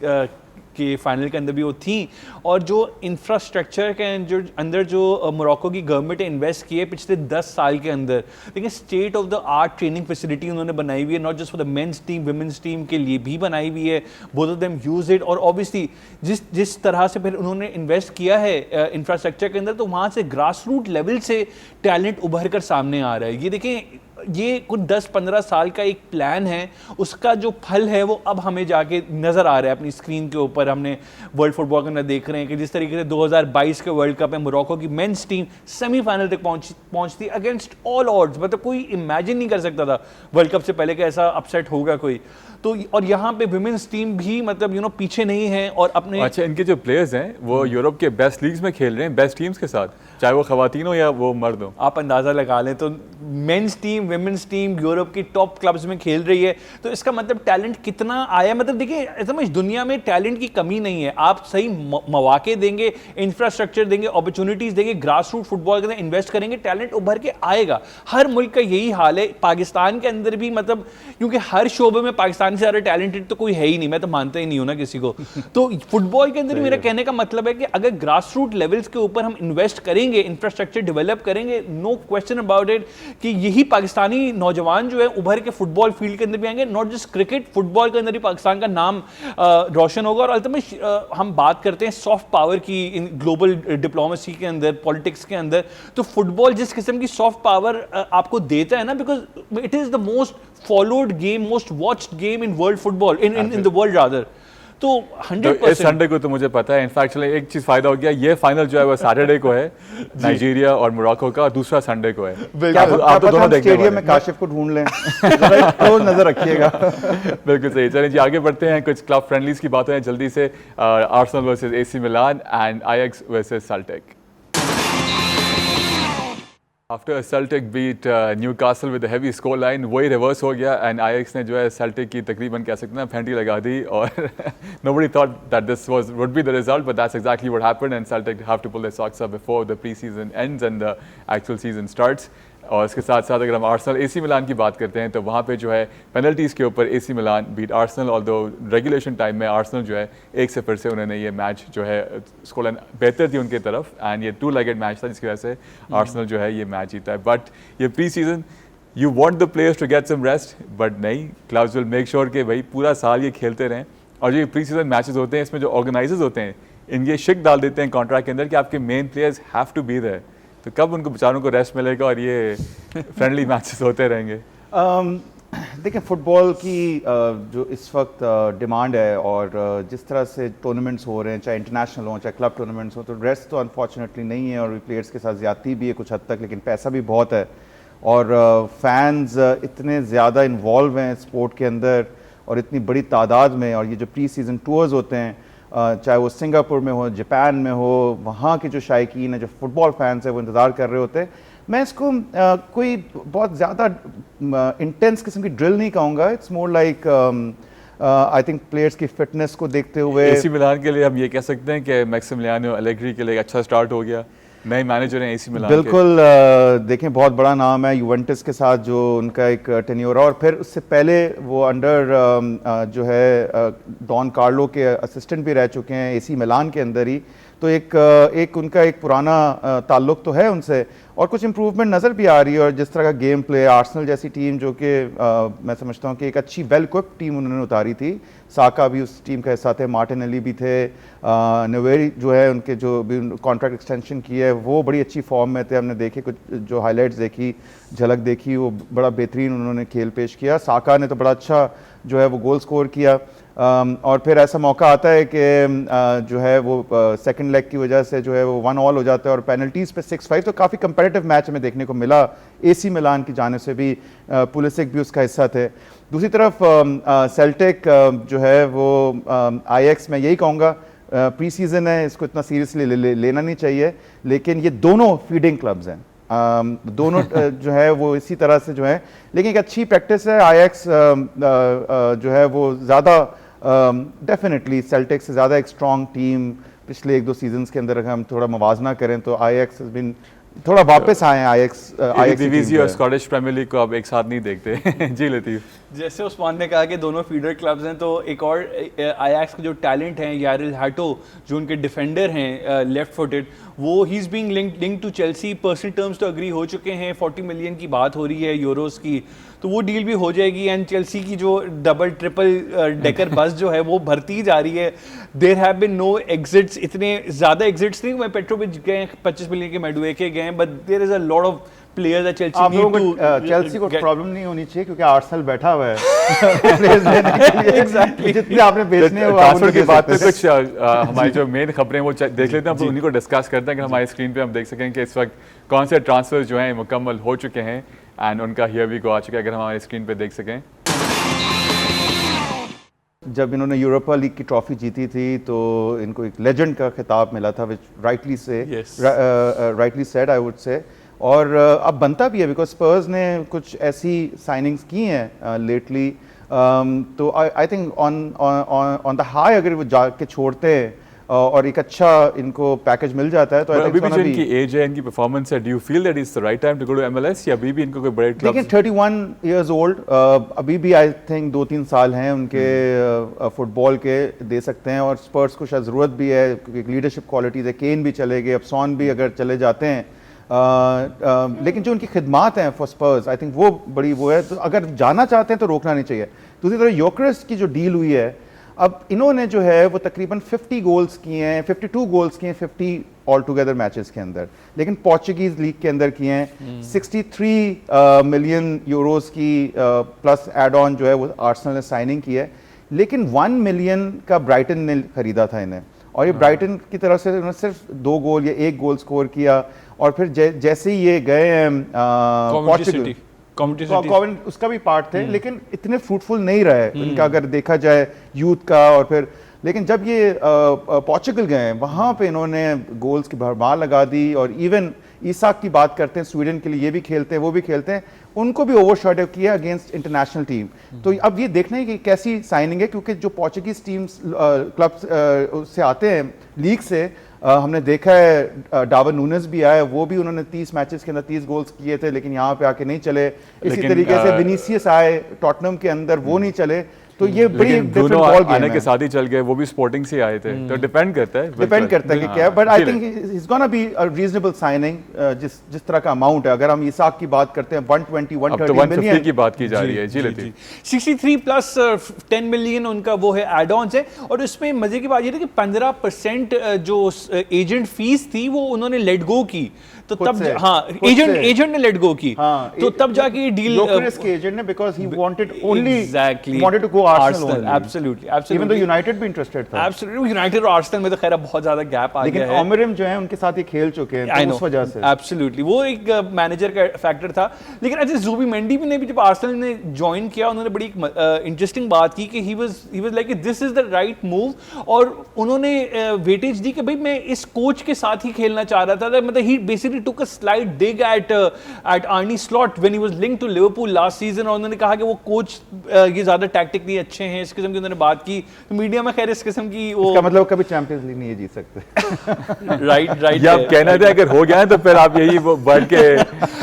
के फाइनल के अंदर भी वो थी, और जो इंफ्रास्ट्रक्चर के जो अंदर जो मोरक्को की गवर्नमेंट ने इन्वेस्ट किए पिछले 10 साल के अंदर, देखिए state of the art training facility उन्होंने बनाई हुई है, not just for the men's team women's team के लिए भी बनाई हुई है। Both of them use it. और ऑब्वियसली जिस तरह से फिर उन्होंने इन्वेस्ट किया है इंफ्रास्ट्रक्चर के अंदर, तो वहाँ से ग्रास रूट लेवल से टैलेंट उभर कर सामने आ रहा है। ये देखें, ये कुछ 10-15 साल का एक प्लान है, उसका जो फल है वो अब हमें जाके नज़र आ रहा है अपनी स्क्रीन के ऊपर। हमने वर्ल्ड फुटबॉल के अंदर देख रहे हैं कि जिस तरीके से 2022 के वर्ल्ड कप में मोरक्को की मेंस टीम सेमीफाइनल तक पहुंचती अगेंस्ट ऑल ऑड्स। मतलब कोई इमेजिन नहीं कर सकता था वर्ल्ड कप से पहले कि ऐसा अपसेट होगा कोई। तो और यहाँ पे विमेंस टीम भी मतलब पीछे नहीं है और अपने। अच्छा, इनके जो प्लेयर्स हैं वो यूरोप के बेस्ट लीग्स में खेल रहे हैं, बेस्ट टीम्स के साथ, चाहे वो खवातीन हो या वो मर्द हो। आप अंदाज़ा लगा लें तो men's team women's team Europe की टॉप क्लब्स में खेल रही है, तो इसका मतलब टैलेंट कितना आया। मतलब देखिए समझ, दुनिया में टैलेंट की कमी नहीं है। आप सही मौके देंगे, इंफ्रास्ट्रक्चर देंगे, अपॉर्चुनिटीज़ देंगे, ग्रास रूट फुटबॉल के अंदर इन्वेस्ट करेंगे, टैलेंट उभर के आएगा। हर मुल्क का यही हाल है, पाकिस्तान के अंदर भी। मतलब क्योंकि हर शोबे में पाकिस्तान से ज़्यादा टैलेंटेड तो कोई है ही नहीं, मैं तो मानता ही नहीं हूँ ना किसी को। तो फुटबॉल के अंदर मेरा कहने का मतलब है कि अगर ग्रास रूट लेवल्स के ऊपर हम इन्वेस्ट करेंगे, इंफ्रास्ट्रक्चर डेवलप करेंगे, नो क्वेश्चन अबाउट इट कि यही पाकिस्तानी नौजवान जो है उभर के फुटबॉल फील्ड के अंदर भी आएंगे। नॉट जस्ट क्रिकेट, फुटबॉल के अंदर भी पाकिस्तान का नाम रोशन होगा। और अल्टीमेटली हम बात करते हैं सॉफ्ट पावर की इन ग्लोबल डिप्लोमेसी के अंदर, पॉलिटिक्स के अंदर, तो फुटबॉल जिस किस्म की सॉफ्ट पावर आपको देता है ना, because it is the most followed game, most watched game in world football, in the world rather. तो 100% इस संडे को तो मुझे पता है। इनफैक्ट चले एक चीज फायदा हो गया, ये फाइनल जो है वो सैटरडे को है नाइजीरिया और मोरक्को का, और दूसरा संडे को है। क्या आप तो दोनों स्टेडियम में काशिफ को ढूंढ लें, तो नजर रखिएगा। बिल्कुल सही। चलें जी, आगे बढ़ते हैं। कुछ क्लब फ्रेंडलीज की बातें हैं जल्दी से। Arsenal versus AC Milan and Ajax versus Celtic. After Celtic beat Newcastle with heavy score line, वही रिवर्स हो गया एंड आईएक्स ने जो है सेल्टिक की तकरीबन कह सकते हैं फेंटी लगा दी, और nobody thought that this would be the result, but that's exactly what happened and Celtic have to pull their socks up before the pre-season ends and the actual season starts. और इसके साथ साथ अगर हम Arsenal AC Milan की बात करते हैं तो वहाँ पे जो है पेनल्टीज़ के ऊपर AC Milan beat Arsenal, although regulation time में आर्सेनल जो है 1-0 से उन्होंने ये मैच जो है स्कोर लाइन बेहतर थी उनकी तरफ एंड ये 2-legged मैच था जिसकी वजह से आर्सेनल जो है ये मैच जीता है। बट ये pre season you want the players to get some rest, but नहीं, क्लब्स विल मेक श्योर कि भाई पूरा साल ये खेलते रहें। और जो ये प्री सीजन मैचेस होते हैं इसमें जो ऑर्गेनाइजर्स होते हैं इनके शिक डाल देते हैं कॉन्ट्रैक्ट के अंदर कि आपके main players have to be there, तो कब उनको बेचारों को रेस्ट मिलेगा और ये फ्रेंडली मैचेस होते रहेंगे। देखिए फुटबॉल की जो इस वक्त डिमांड है और जिस तरह से टूर्नामेंट्स हो रहे हैं, चाहे इंटरनेशनल हो चाहे क्लब टूर्नामेंट्स हो, तो रेस्ट तो अनफॉर्चुनेटली नहीं है और प्लेयर्स के साथ ज़्यादती भी है कुछ हद तक, लेकिन पैसा भी बहुत है और फैंस इतने ज़्यादा इन्वॉल्व हैं स्पोर्ट के अंदर और इतनी बड़ी तादाद में, और ये जो प्री सीज़न टूर्स होते हैं चाहे वो सिंगापुर में हो, जापान में हो, वहाँ के जो शायकीन है, जो फुटबॉल फैंस है, वो इंतज़ार कर रहे होते हैं। मैं इसको कोई बहुत ज़्यादा इंटेंस किस्म की ड्रिल नहीं कहूँगा, it's more like I think players की फिटनेस को देखते हुए एसी मिलान के लिए हम ये कह सकते हैं कि मैक्सिमिलियानो एलेग्री के लिए एक अच्छा स्टार्ट हो गया, नए मैनेजर हैं एसी मिलान के। बिल्कुल देखें बहुत बड़ा नाम है यूवेंटस के साथ जो उनका एक टेन्योर, और फिर उससे पहले वो अंडर जो है डॉन कार्लो के असिस्टेंट भी रह चुके हैं एसी मिलान के अंदर ही, तो एक उनका एक पुराना ताल्लुक तो है उनसे, और कुछ इम्प्रूवमेंट नज़र भी आ रही है। और जिस तरह का गेम प्ले, आर्सेनल जैसी टीम जो कि मैं समझता हूँ कि एक अच्छी वेल इक्विप्ड टीम उन्होंने उतारी थी, साका भी उस टीम का हिस्सा थे, मार्टिनेली भी थे, नवेरी जो है उनके जो भी कॉन्ट्रैक्ट एक्सटेंशन की है वो बड़ी अच्छी फॉर्म में थे, हमने देखे कुछ जो हाईलाइट्स देखी, झलक देखी, वो बड़ा बेहतरीन उन्होंने खेल पेश किया। साका ने तो बड़ा अच्छा जो है वो गोल स्कोर किया, और फिर ऐसा मौका आता है कि जो है वो सेकंड लेग की वजह से जो है वो 1-1 हो जाता है और पेनल्टीज़ पे 6-5, तो काफ़ी कंपेटिटिव मैच हमें देखने को मिला एसी मिलान की जानिब से भी, पुलिसिक भी उसका हिस्सा थे। दूसरी तरफ सेल्टिक जो है वो आईएक्स, मैं यही कहूँगा प्री सीज़न है, इसको इतना सीरियसली लेना नहीं चाहिए, लेकिन ये दोनों फीडिंग क्लब्स हैं, दोनों जो है वो इसी तरह से जो है, लेकिन एक अच्छी प्रैक्टिस है। आईएक्स जो है वो ज़्यादा डेफिनेटली सेल्टिक से ज़्यादा एक स्ट्रॉन्ग टीम पिछले 1-2 सीजन्स के अंदर अगर हम थोड़ा मवाजना करें तो आईएक्स हैज़ बीन थोड़ा वापस आए हैं आईएक्स और स्कॉटिश प्रीमियर लीग को आप एक साथ नहीं देखते। जी लतीफ, जैसे उस्मान ने कहा कि दोनों फीडर क्लब्स हैं, तो एक और आयाक्स का जो टैलेंट है यारिल हाटो, जो उनके डिफेंडर हैं लेफ्ट फुटेड, वो he is being linked to Chelsea, personal terms तो अग्री हो चुके हैं, 40 मिलियन की बात हो रही है यूरोस की, तो वो डील भी हो जाएगी। एंड चेल्सी की जो डबल ट्रिपल डेकर बस जो है वो भरती जा रही है। There have been no exits, इतने ज़्यादा एग्जिट्स नहीं हुए, पेट्रोविच गए 25 मिलियन के, मेडुएके गए, but there is a lot of players that Chelsea आप लोगों नीड को टू चेल्सी को प्रॉब्लम नहीं होनी चाहिए क्योंकि आर्सेनल बैठा हुआ है प्लेयर्स लेने के लिए। Exactly. जितने आपने बेचने हैं वो आप ट्रांसफर उनको की दे बात पे सकते हैं। कुछ हमारी जो मेन खबरें वो देख लेते हैं, हम उन्हीं को डिस्कस करते हैं कि हमारी स्क्रीन पे हम देख सकें कि इस वक्त कौन से ट्रांसफर जो हैं मुकम्मल हो चुके हैं एंड उनका हियर वी गो आ चुका है, अगर हमारी स्क्रीन पे देख सकें। जब इन्होंने यूरोपा लीग की ट्रॉफी जीती थी तो इनको एक लेजेंड का खिताब मिला था, which rightly said I would say, और अब बनता भी है बिकॉज स्पर्स ने कुछ ऐसी साइनिंग्स की हैं लेटली, तो I think on the high अगर वो जाके छोड़ते हैं और एक अच्छा इनको पैकेज मिल जाता है तो अभी भी जो इनकी एज है, इनकी परफॉर्मेंस है, do you feel that is the right time to go to MLS, या अभी भी इनको कोई बड़े क्लब? देखिए 31 इयर्स ओल्ड, अभी भी आई थिंक 2-3 साल हैं उनके फुटबॉल के, दे सकते हैं, और स्पर्स को शायद ज़रूरत भी है क्योंकि लीडरशिप क्वालिटीज़ है। केन भी चले गए, अब सॉन भी अगर चले जाते हैं, लेकिन जो उनकी खिदमात हैं फॉर स्पर्स आई थिंक वो बड़ी वो है, तो अगर जाना चाहते हैं तो रोकना नहीं चाहिए। दूसरी तरफ योकेरेस की जो डील हुई है, अब इन्होंने जो है वो तकरीबन 50 गोल्स किए हैं, 52 गोल्स किए हैं 50 ऑल टुगेदर मैचेस के अंदर, लेकिन पोर्चुगीज लीग के अंदर किए हैं। 63 मिलियन यूरोस की प्लस एड ऑन जो है वो आर्सेनल ने साइनिंग की है, लेकिन 1 मिलियन का ब्राइटन ने खरीदा था इन्हें, और ये ब्राइटन की तरफ से उन्होंने सिर्फ 2 गोल या 1 गोल स्कोर किया, और फिर जैसे ही ये गए पोर्चुगल, कॉवेंट उसका भी पार्ट थे, लेकिन इतने फ्रूटफुल नहीं रहे इनका अगर देखा जाए यूथ का, और फिर लेकिन जब ये पोर्चुगल गए वहाँ पे इन्होंने गोल्स की भरमार लगा दी, और इवन ईसाक की बात करते हैं, स्वीडन के लिए ये भी खेलते हैं, वो भी खेलते हैं, उनको भी ओवरशैडो किया अगेंस्ट इंटरनेशनल टीम। तो अब ये देखना है कि कैसी साइनिंग है, क्योंकि जो पोर्चुगीज टीम्स क्लब्स से आते हैं लीग से, हमने देखा है डावर नूनेस भी आया, वो भी उन्होंने 30 मैचेस के अंदर 30 गोल्स किए थे, लेकिन यहाँ पे आके नहीं चले। इसी तरीके से विनीसियस आए टॉटनहम के अंदर, वो नहीं चले, तो ये बड़ी डिफरेंट बॉल गेम है। आने के साथ ही चल गए, वो भी स्पोर्टिंग से आए थे, तो डिपेंड करता है कि क्या, but I think it's gonna be a reasonable signing, जिस तरह का अमाउंट है। अगर हम ईसाक की बात करते हैं 120-130 मिलियन की बात की जा रही है, जी लेती 63 प्लस 10 मिलियन उनका वो है एड ऑन्स है, और इसमें मजे की बात ये थी कि 15% जो एजेंट फीस थी वो उन्होंने लेट गो की, तो खुद तब से, हाँ खुद से। एजेंट ने लेट गो की, हाँ, तो तब जाके ये डील Gyökeres के एजेंट ने, because he wanted only Exactly. wanted to go Arsenal only. Absolutely, Even though absolutely. United भी interested था, Absolutely, यूनाइटेड और आर्सेनल में तो खैर अब बहुत ज्यादा गैप आ लेकिन गया है। ओमरम जो है उनके साथ ये खेल चुके हैं, I तो know, उस वजह से absolutely, वो एक मैनेजर का फैक्टर था। लेकिन अच्छा ज़ूबी मेंडी भी ने भी जब आर्सेनल ने ज्वाइन किया, उन्होंने बड़ी एक इंटरेस्टिंग बात की कि he was like this is the right move, और उन्होंने वेटेज दी कि भाई मैं इस कोच के साथ ही खेलना चाह रहा था। मतलब he basically took a slight dig at Arne Slot when he was linked to Liverpool last season, और उन्होंने कहा कि वो कोच ये ज्यादा टैक्टिकली अच्छे हैं, इस किस्म की उन्होंने बात की। तो मीडिया में खैर इस किस्म की वो इसका मतलब कभी चैंपियंस लीग नहीं जीत सकते। राइट ये आप कहना था अगर हो गया है तो फिर आप यही बढ़ के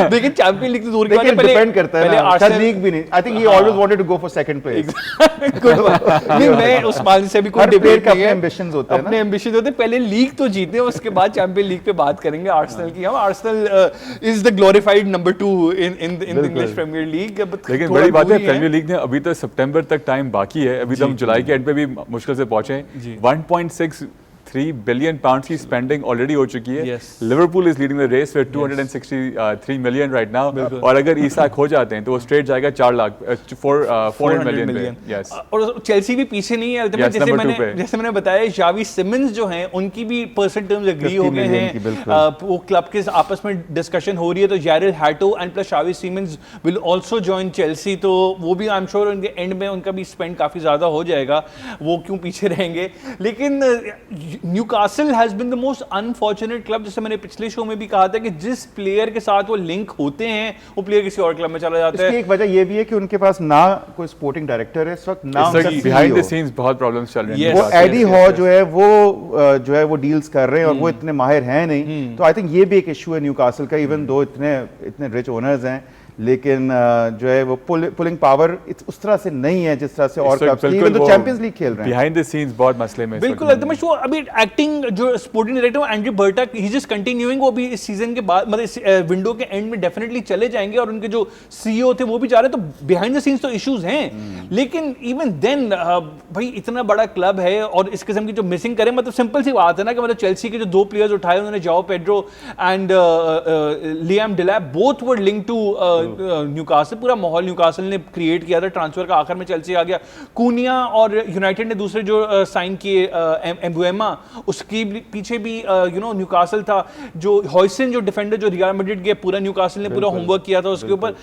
देखिए चैंपियन लीग तो दूर की बात है, लेकिन डिपेंड करता है पहले ना, आर्सेनल लीग भी नहीं। I think he always wanted to go for second place. नहीं, मैं उस मामले से भी कोई हर प्लेयर डिबेट का नहीं अपने है। ambitions होते हैं ना। अपने एम्बिशन होते हैं, पहले लीग तो जीते, उसके बाद चैंपियन लीग पे बात करेंगे आर्सेनल की। हम Arsenal is the glorified number 2 in the English Premier League. लेकिन बड़ी बात है, प्रीमियर लीग ने अभी तो सितंबर तक टाइम बाकी है, अभी तो हम जुलाई के एंड पे भी मुश्किल से पहुंचे। 1.63 बिलियन पाउंड्स की स्पेंडिंग ऑलरेडी हो चुकी है। Yes. Liverpool is leading the race with 263 million right now, और अगर ईसाक हो जाते हैं तो वो स्ट्रेट जाएगा 400 मिलियन पे। यस, और चेल्सी भी पीछे नहीं है अल्टीमेट। Yes, number 2 पे। जैसे मैंने बताया, शावी सिमंस जो हैं उनकी भी पर्सन टर्म्स एग्री 50 हो गए million की, हैं। बिल्कुल। वो क्लब के आपस में डिस्कशन हो रही है, तो Jorrel Hato and plus Xavi Simons will also join Chelsea, तो वो भी आई एम श्योर उनके एंड में उनका भी स्पेंड काफी ज्यादा हो जाएगा, वो क्यों पीछे रहेंगे। लेकिन Newcastle has been the most unfortunate club. जैसे मैंने पिछले शो में भी कहा था कि जिस प्लेयर के साथ वो लिंक होते हैं वो प्लेयर किसी और क्लब में चला जाता इसकी है। एक वजह ये भी है कि उनके पास ना कोई स्पोर्टिंग डायरेक्टर है इस वक्त, ना उनका बिहाइंड द CEO। सीन्स बहुत प्रॉब्लम्स चल रही हैं। Yes. वो एडी हॉ जो है वो डील्स कर रहे हैं, और वो इतने माहिर हैं नहीं, तो आई थिंक ये भी एक इशू है न्यूकासल का। इवन दो इतने रिच ओनर्स हैं, लेकिन जो है वो पुलिंग पावर उस तरह से नहीं है जिस तरह से और क्लब्स की, इवन तो चैंपियंस लीग खेल रहे हैं। बिहाइंड द सीन्स बहुत मसले में बिल्कुल अल्तमश, वो अभी एक्टिंग जो स्पोर्टिंग डायरेक्टर एंड्रयू बर्टा, ही जस्ट कंटिन्यूइंग, वो भी इस सीजन के बाद मतलब इस विंडो के एंड में डेफिनेटली चले जाएंगे, और उनके जो सीईओ थे वो भी जा रहे हैं, तो बिहाइंड द सीन्स तो इश्यूज हैं। लेकिन इवन देन भाई इतना बड़ा क्लब है और इस किस्म की जो मिसिंग करें, मतलब सिंपल सी बात है ना कि मतलब चेल्सी के जो 2 प्लेयर्स उठाए उन्होंने, Joao Pedro and Liam Delap, both were linked to Newcastle. पूरा माहौल न्यूकासल ने क्रिएट किया था ट्रांसफर का, आखिर में चेल्सी आ गया। कूनिया और यूनाइटेड ने दूसरे जो साइन किए एम्बुएमा, उसके पीछे भी न्यूकासल था। जो हॉयसन जो डिफेंडर जो रियल मैड्रिड के, पूरा न्यूकासल ने पूरा होमवर्क किया था उसके ऊपर।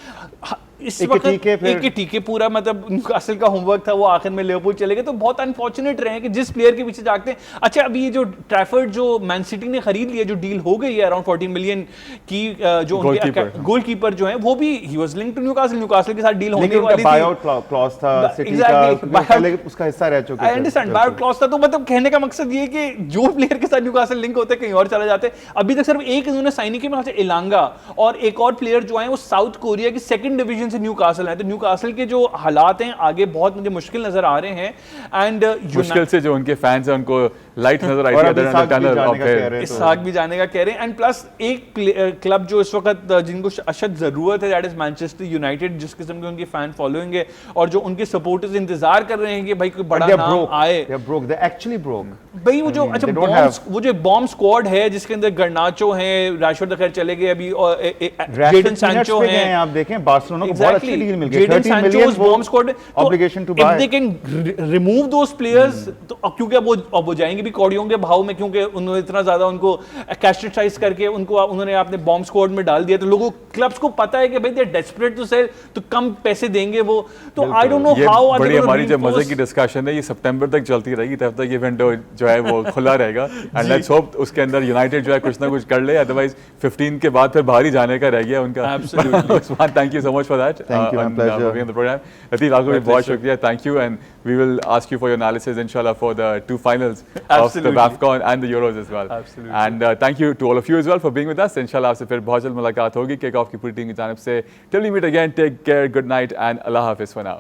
इस वक्त एक टीके पूरा मतलब न्यूकासल का होमवर्क था, वो आखिर में लिवरपूल चले गए। तो बहुत अनफॉर्चुनेट रहे कि जिस प्लेयर के पीछे जागते हैं। अच्छा, अभी ये जो ट्रैफर्ड जो मैन सिटी ने खरीद लिया, जो डील हो गई है अराउंड 14 मिलियन की, जो उनके गोलकीपर जो है वो भी he was linked to Newcastle के साथ डील होने वाली थी। बायआउट क्लॉज था सिटी का, पहले उसका हिस्सा रह चुका है। आई अंडरस्टैंड, बायआउट क्लॉज था, तो मतलब कहने का मकसद ये कि जो प्लेयर के साथ न्यूकासल लिंक होते हैं कहीं और चला जाते हैं। अभी तक सिर्फ एक इन्होंने साइनिंग की, मतलब इलांगा, और एक और प्लेयर जो है वो साउथ कोरिया की सेकंड डिवीजन से न्यूकासल है। तो न्यूकासल के जो हालात हैं आगे बहुत मुझे मुश्किल नजर आ रहे हैं। एंड मुश्किल से जो उनके फैंस हैं उनको लाइट नजर आई थी अदर टनल ऑफ इसहाक भी जाने का कह रहे हैं। एंड प्लस एक क्लब जो इस वक्त जिनको अशद जरूरत है, दैट इज मैनचेस्टर यूनाइटेड, जिस किस्म के उनकी फैन फॉलोइंग है और जो उनके सपोर्टर्स इंतजार कर रहे हैं कि भाई कोई बड़ा नाम आए। They actually broke. भाई वो जो अच्छा बॉम्ब स्क्वाड है जिसके अंदर गर्नाचो है, राशफोर्ड खैर चले गए अभी, और जेडन सैंचो है, आप देखें बार्सिलोना को बहुत अच्छी डील मिल गई, Jadon Sancho bomb squad obligation to buy. If they can remove those players, तो क्योंकि अब वो जाएंगे भी कौड़ियों के भाव में, क्योंकि उन्होंने इतना ज्यादा उनको कैस्ट्रेटाइज करके उन्होंने आपने बॉम्ब स्क्वाड में डाल दिया। तो लोगों क्लब्स को पता है कि भाई they are desperate to sell, तो कम पैसे देंगे वो। तो I don't know how are बड़ी हमारी जो मजे की डिस्कशन है ये सितंबर तक चलती रहेगी, तब तक ये विंडो जो है वो खुला रहेगा। एंड लेट्स होप उसके अंदर यूनाइटेड जो है कुछ ना कुछ कर ले, अदरवाइज 15 के बाद फिर बाहर ही जाने का रह गया उनका। Absolutely. Usman, thank you so much for that, Thank you, my pleasure. being on the program. Latif, आपको भी बहुत शुक्रिया, thank you, and we will ask you for your analysis inshallah for the 2 finals of the AFCON and the Euros as well. Absolutely. And thank you to all of you as well for being with us. inshallah आपसे फिर बहुत जल्द मुलाकात होगी kick off की पूरी team की जानिब से. Till we meet again, take care, good night and Allah Hafiz for now.